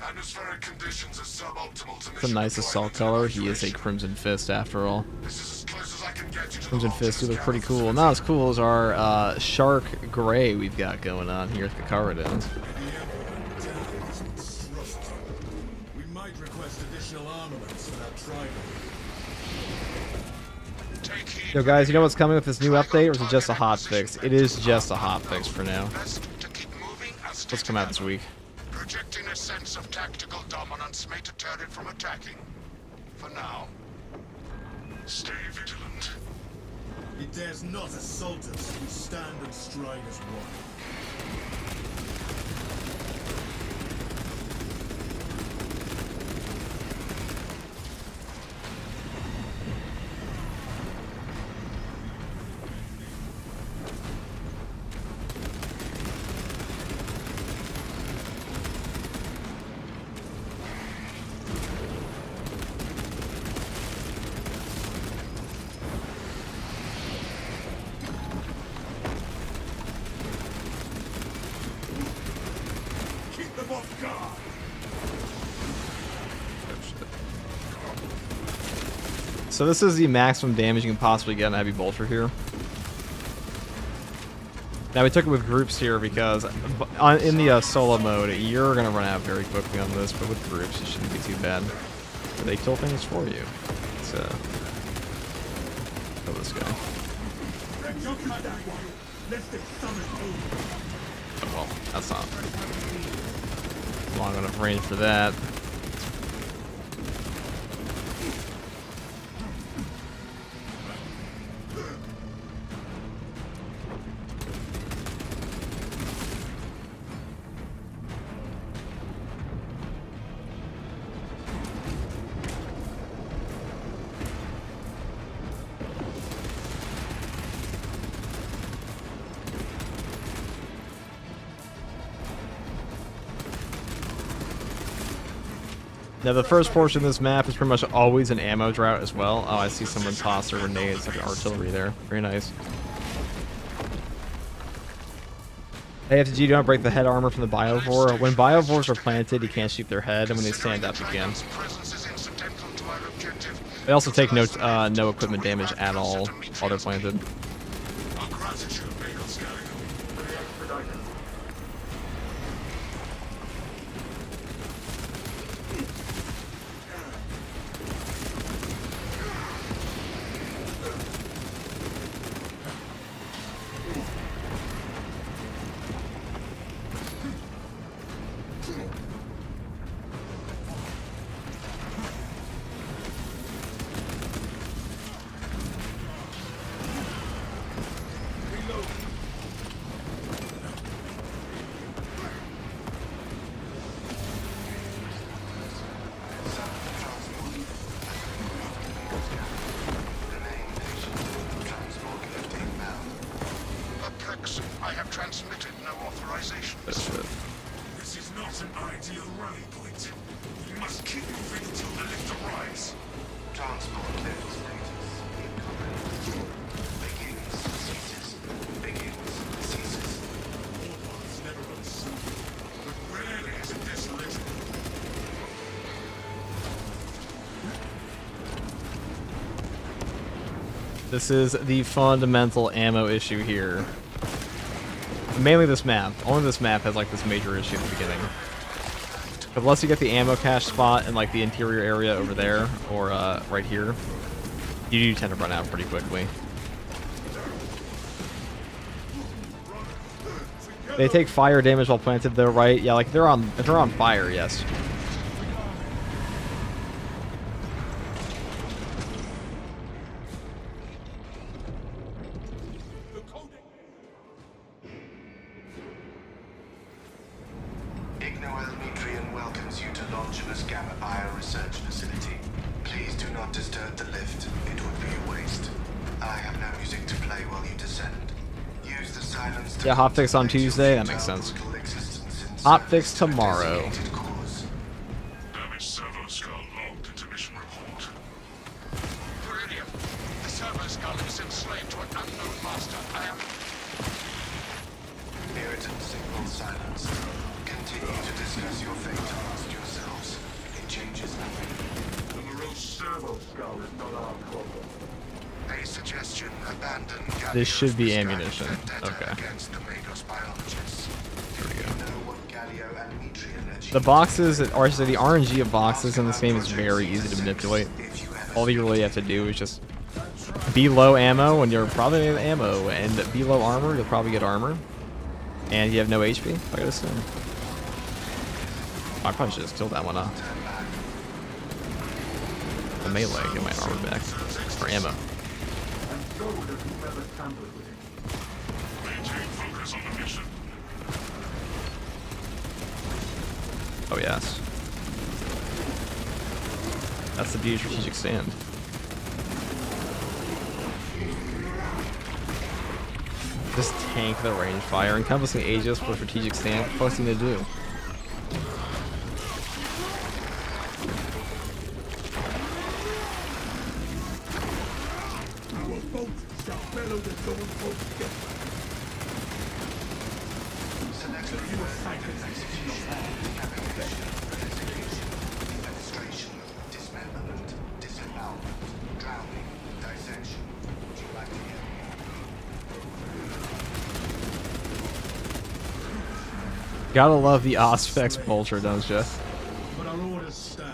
Atmospheric conditions are suboptimal to It's a nice assault color. He is a Crimson Fist after all. This is as close as I can get you to Crimson Fist do look pretty cool. Not as cool as our Shark Gray we've got going on here at the Kakarodones. We might request additional armaments for that trident. Take heed. Yo guys, you know what's coming with this new update, or is it just a hotfix? It is just a hotfix for now. Best to keep moving as What's come out this week? Projecting a sense of tactical dominance may deter it from attacking. For now. Stay vigilant. It dares not assault us. We stand and stride as one. them off guard. So this is the maximum damage you can possibly get on a heavy bolter here. Now we took it with groups here because in the solo mode, you're going to run out very quickly on this, but with groups it shouldn't be too bad. They kill things for you. So, kill this guy. Oh well, that's not long enough range for that. Now the first portion of this map is pretty much always an ammo drought as well. Oh, I see someone toss their grenades like artillery there. Very nice. Hey, FTG, do not break the head armor from the biovore. When biovores are planted, you can't shoot their head, and when they stand up, you can. They also take no equipment damage at all while they're planted. I have transmitted no authorization. This is not an ideal rally point. We must keep moving until the lift arrives. Transport lift status. Begins, ceases. Begins, ceases. It's never been seen. But rarely is it this little. This is the fundamental ammo issue here. Mainly this map. Only this map has like this major issue at the beginning. Unless you get the ammo cache spot in like the interior area over there or right here, you do tend to run out pretty quickly. They take fire damage while planted though, right? Yeah, like they're on fire, yes. Yeah, hotfix on Tuesday. That makes sense. Hotfix tomorrow. Damage servo skull logged into mission report. Viridian, the servo skull is enslaved to an unknown master. I am... Irritant signal silenced. Continue to discuss your fate amongst yourselves. It changes nothing. The morose servo skull is not our problem. A suggestion, abandon this should be ammunition. Okay. The boxes, or I should say the RNG of boxes in this game is very easy to manipulate. All you really have to do is just be low ammo and you're probably going to get ammo, and be low armor, you'll probably get armor. And you have no HP, I gotta assume. I probably should just kill that one off. The melee, get my armor back. For ammo. Oh yes. That's the beauty of strategic stand. Just tank the range fire, encompassing Aegis for strategic stand. What's he gonna do? Select Administration, dismemberment, disembowelment, drowning, dissection. Would you like to hear more? Gotta love the Auspex Vulture, don't you? But our orders stand.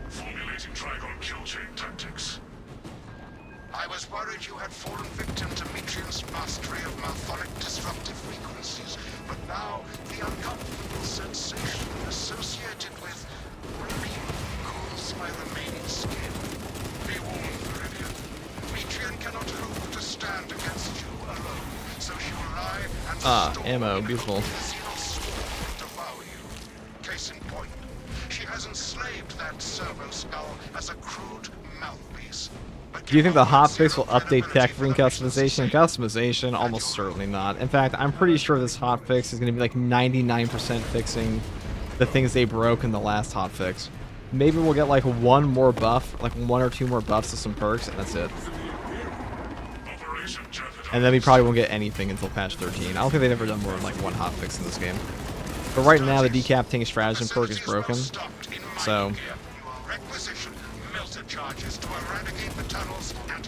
Formulating Trigon kill chain tactics. I was worried you had fallen victim to Metrian's mastery of malphonic disruptive frequencies, but now the uncomfortable sensation associated with rubbing cools my remaining skin. Be warned, Viridian. Metrian cannot hope to stand against you alone, so she will lie and ammo, beautiful. devour you. Case in point, she has enslaved that servo skull as a crude mouthpiece. Do you think the hotfix will update tech for customization? Customization, almost certainly not. In fact, I'm pretty sure this hotfix is going to be like 99% fixing the things they broke in the last hotfix. Maybe we'll get like one more buff, like 1 or 2 more buffs to some perks, and that's it. And then we probably won't get anything until patch 13. I don't think they've ever done more than like one hotfix in this game. But right now, the decapitating stratagem perk is broken, so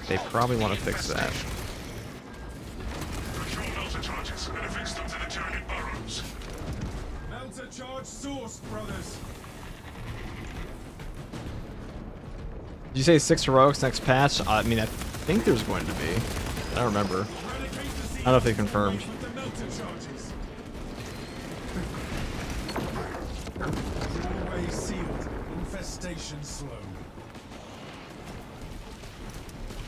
they probably want to fix that. Melter charge source, brothers. Did you say 6 heroics next patch? I mean, I think there's going to be. I don't remember. I don't know if they confirmed. With the melter charges. Always sealed. Infestation slow.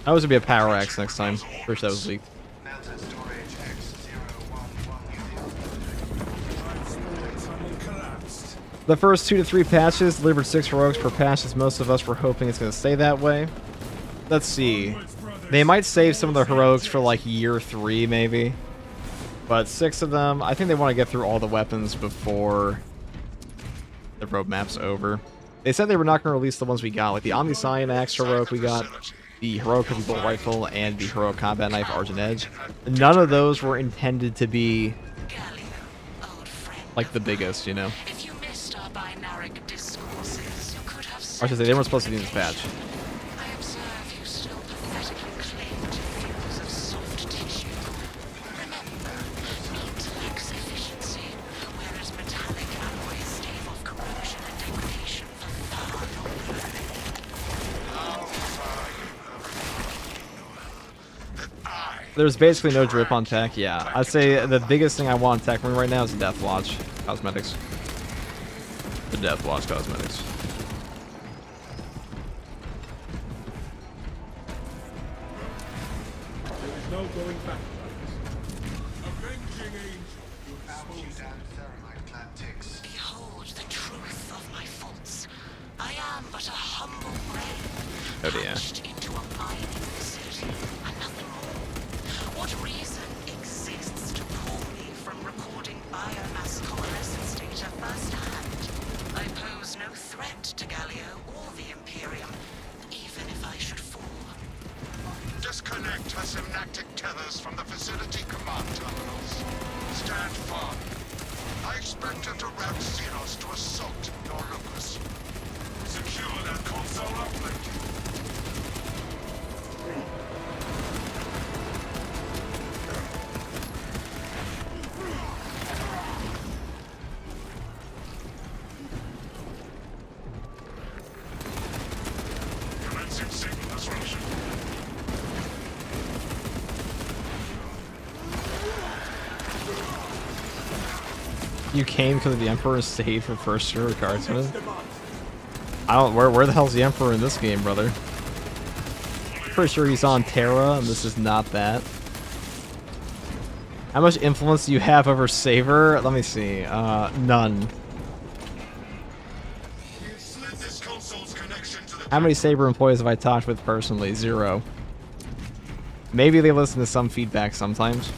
That was gonna be a power axe next time. First that was leaked. Melter storage X01 Tunnel collapsed. The first 2 to 3 patches delivered 6 heroics per patch, as most of us were hoping it's gonna stay that way. Let's see. They might save some of the heroics for like year 3 maybe. But 6 of them, I think they want to get through all the weapons before the roadmap's over. They said they were not going to release the ones we got, like the Omniscion Axe heroic we got, the heroic heavy bolt rifle, and the heroic combat knife Argent Edge. None of those were intended to be like the biggest, you know. If you missed our binaric discourses, you could have I should say they weren't supposed to be in this patch. I observe you still pathetically cling to views of soft tissue. Remember, meat lacks efficiency, whereas metallic alloys stave off corrosion and degradation for far longer. There's basically no drip on tech, yeah. I'd say the biggest thing I want in Tech Ring right now is Death Watch cosmetics. The Death Watch cosmetics. There is no going back. Avenging angel. Behold the truth of my faults. I am but a humble brain, Oh dear. hatched into a mining city, and nothing more. What reason exists to pull me from recording biomass coalescence data firsthand? I pose no threat to Galio or the Imperium, even if I should fall. Disconnect her synaptic tethers from the facility command terminals. Stand firm. I expect her to route Xenos to assault your locus. Secure that console uplink. Commencing signal disruption. You came because of the Emperor stayed for first year cardsman. I don't. Where the hell's the Emperor in this game, brother? Pretty sure he's on Terra, and this is not that. How much influence do you have over Saber? Let me see. None. Slid this console's connection to the How many Saber employees have I talked with personally? 0. Maybe they listen to some feedback sometimes,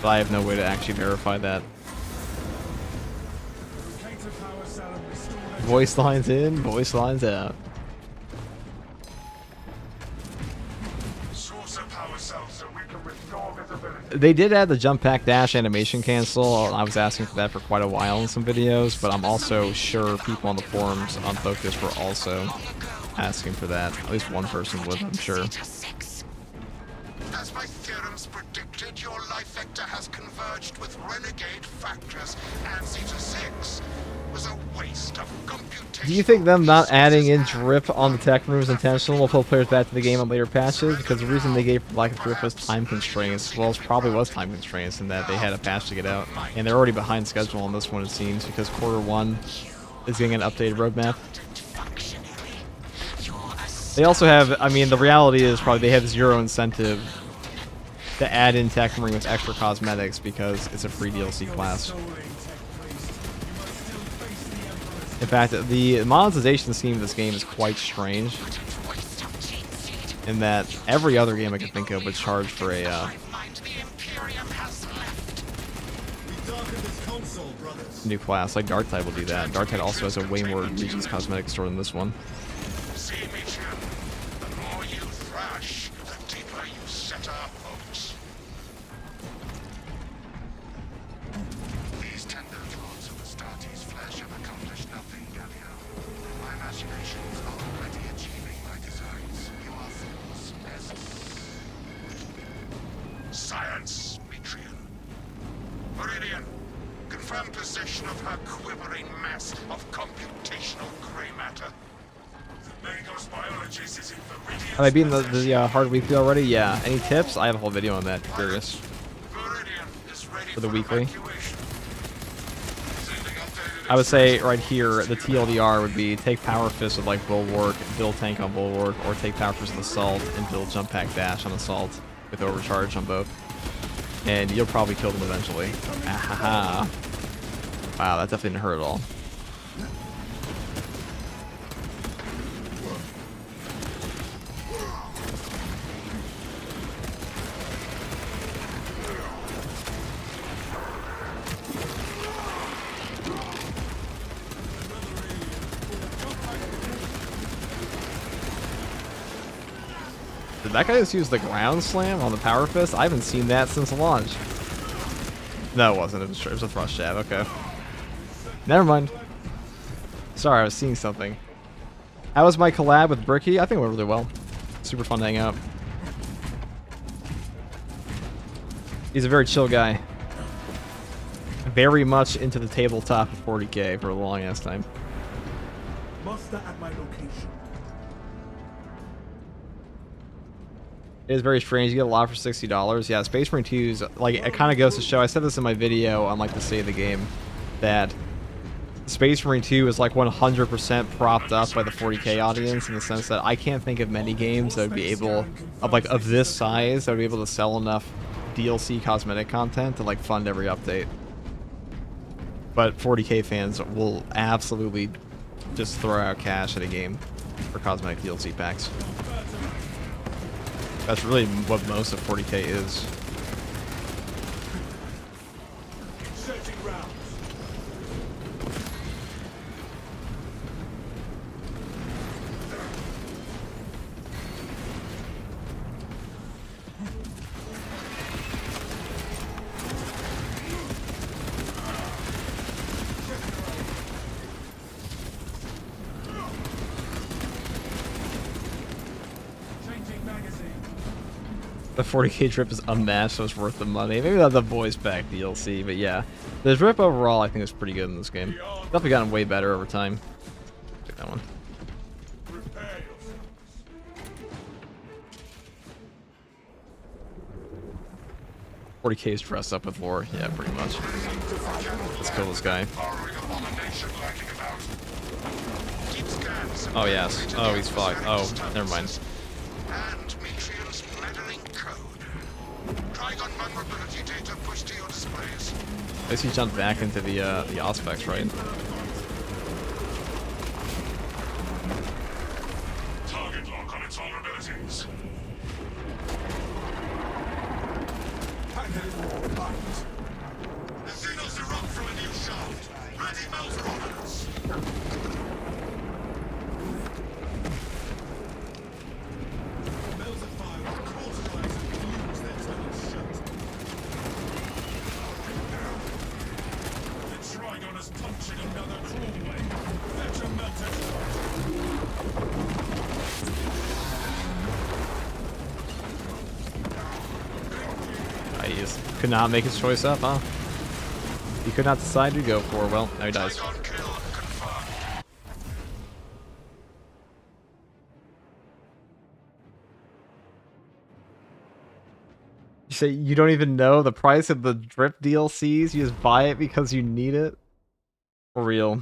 but I have no way to actually verify that. Voice lines in, voice lines out. source of power cells so we can restore visibility. They did add the jump pack dash animation cancel. I was asking for that for quite a while in some videos, but I'm also sure people on the forums on Focus were also asking for that. At least one person would, I'm sure. As my theorems predicted, your life vector has converged with renegade factors, and Zeta 6 was a waste of computation. Do you think them not adding in drip on the tech room is intentional? Will pull players back to the game on later patches? Because the reason they gave lack of drip was time constraints. Well, it probably was time constraints in that they had a patch to get out. And they're already behind schedule on this one, it seems, because Q1 is getting an updated roadmap. They also have, I mean, the reality is probably they have zero incentive to add in tech ring with extra cosmetics because it's a free DLC class. In fact, the monetization scheme of this game is quite strange, in that every other game I can think of would charge for a new class. Like Darktide will do that. Darktide also has a way more Regions cosmetic store than this one. See me, Jim. The more you thrash, the deeper you set our hopes. These tender thoughts of Astartes' flesh have accomplished nothing, Galio. My machinations are already achieving my designs. You are fools, peasants. Science, Metrian. Meridian, confirm possession of her quivering mass of computational gray matter. Have I beaten the hard weekly already? Yeah. Any tips? I have a whole video on that. Curious. For the weekly. I would say right here, the TLDR would be take Power Fist with like Bulwark, build tank on Bulwark, or take Power Fist with Assault and build Jump Pack Dash on Assault with Overcharge on both. And you'll probably kill them eventually. Ahaha. Wow, that definitely didn't hurt at all. Did that guy just use the ground slam on the Power Fist? I haven't seen that since launch. No, it wasn't. It was a thrust jab. Okay. Never mind. Sorry, I was seeing something. How was my collab with Bricky? I think it went really well. Super fun to hang out. He's a very chill guy. Very much into the tabletop of 40k for a long ass time. Muster at my location. It is very strange. You get a lot for $60. Yeah, Space Marine 2's like, it kind of goes to show. I said this in my video on like the state of the game, that Space Marine 2 is like 100% propped up by the 40k audience, in the sense that I can't think of many games that would be able, of this size, that would be able to sell enough DLC cosmetic content to like fund every update. But 40k fans will absolutely just throw out cash at a game for cosmetic DLC packs. That's really what most of 40k is. Searching rounds. Changing magazine. The 40k drip is unmatched, so it's worth the money. Maybe not the voice pack DLC, but yeah. The drip overall, I think, is pretty good in this game. Definitely gotten way better over time. Take that one. Prepare yourself. 40k is dressed up with lore. Yeah, pretty much. Let's kill this guy. Oh, yes. Oh, he's fucked. Oh, never mind. And Metrian's meddling code. Trigon vulnerability data pushed to your displays. I guess he jumped back into the Auspex, right? Target lock on its vulnerabilities. The Xenos erupt from a new shaft. Ready melter orders. Bells of fire will cauterize and fuse their tunnels shut. could not make his choice up, huh? He could not decide to go for. Well, now he dies. Take on kill confirmed. You say you don't even know the price of the drip DLCs? You just buy it because you need it? For real.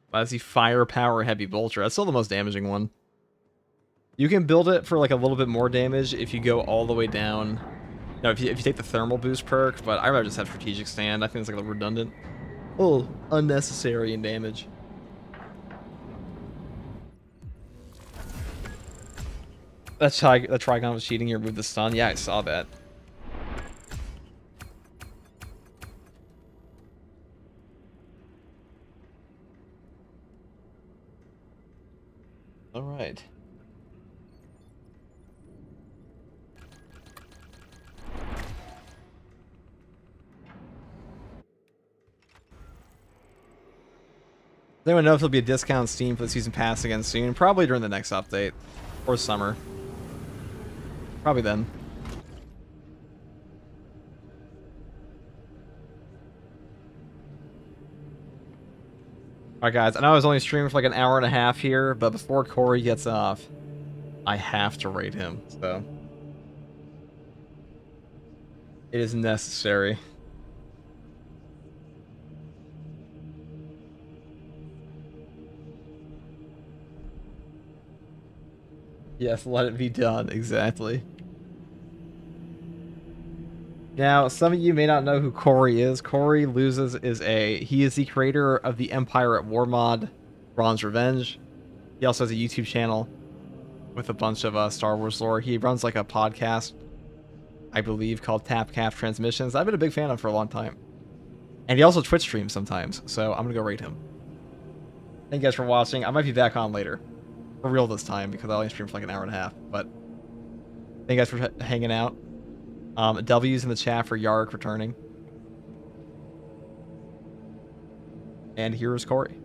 Why does he firepower heavy bolter? That's still the most damaging one. You can build it for like a little bit more damage if you go all the way down. No, if you take the thermal boost perk, but I'd rather just have strategic stand. I think it's like a little redundant. Oh, unnecessary in damage. That Trigon was cheating. You removed the stun. Yeah, I saw that. All right. Does anyone know if there'll be a discount on Steam for the season pass again soon? Probably during the next update. Or summer. Probably then. Alright guys, I know I was only streaming for like an hour and a half here, but before Corey gets off, I have to rate him, so. It is necessary. Yes, let it be done, exactly. Now, some of you may not know who Corey is. Corey Loses he is the creator of the Empire at War mod, Ron's Revenge. He also has a YouTube channel with a bunch of Star Wars lore. He runs like a podcast, I believe, called Tapcaf Transmissions. I've been a big fan of for a long time. And he also Twitch streams sometimes, so I'm gonna go rate him. Thank you guys for watching. I might be back on later. For real this time, because I only streamed for like an hour and a half. But thank you guys for hanging out. W's in the chat for Yaric returning. And here's Corey.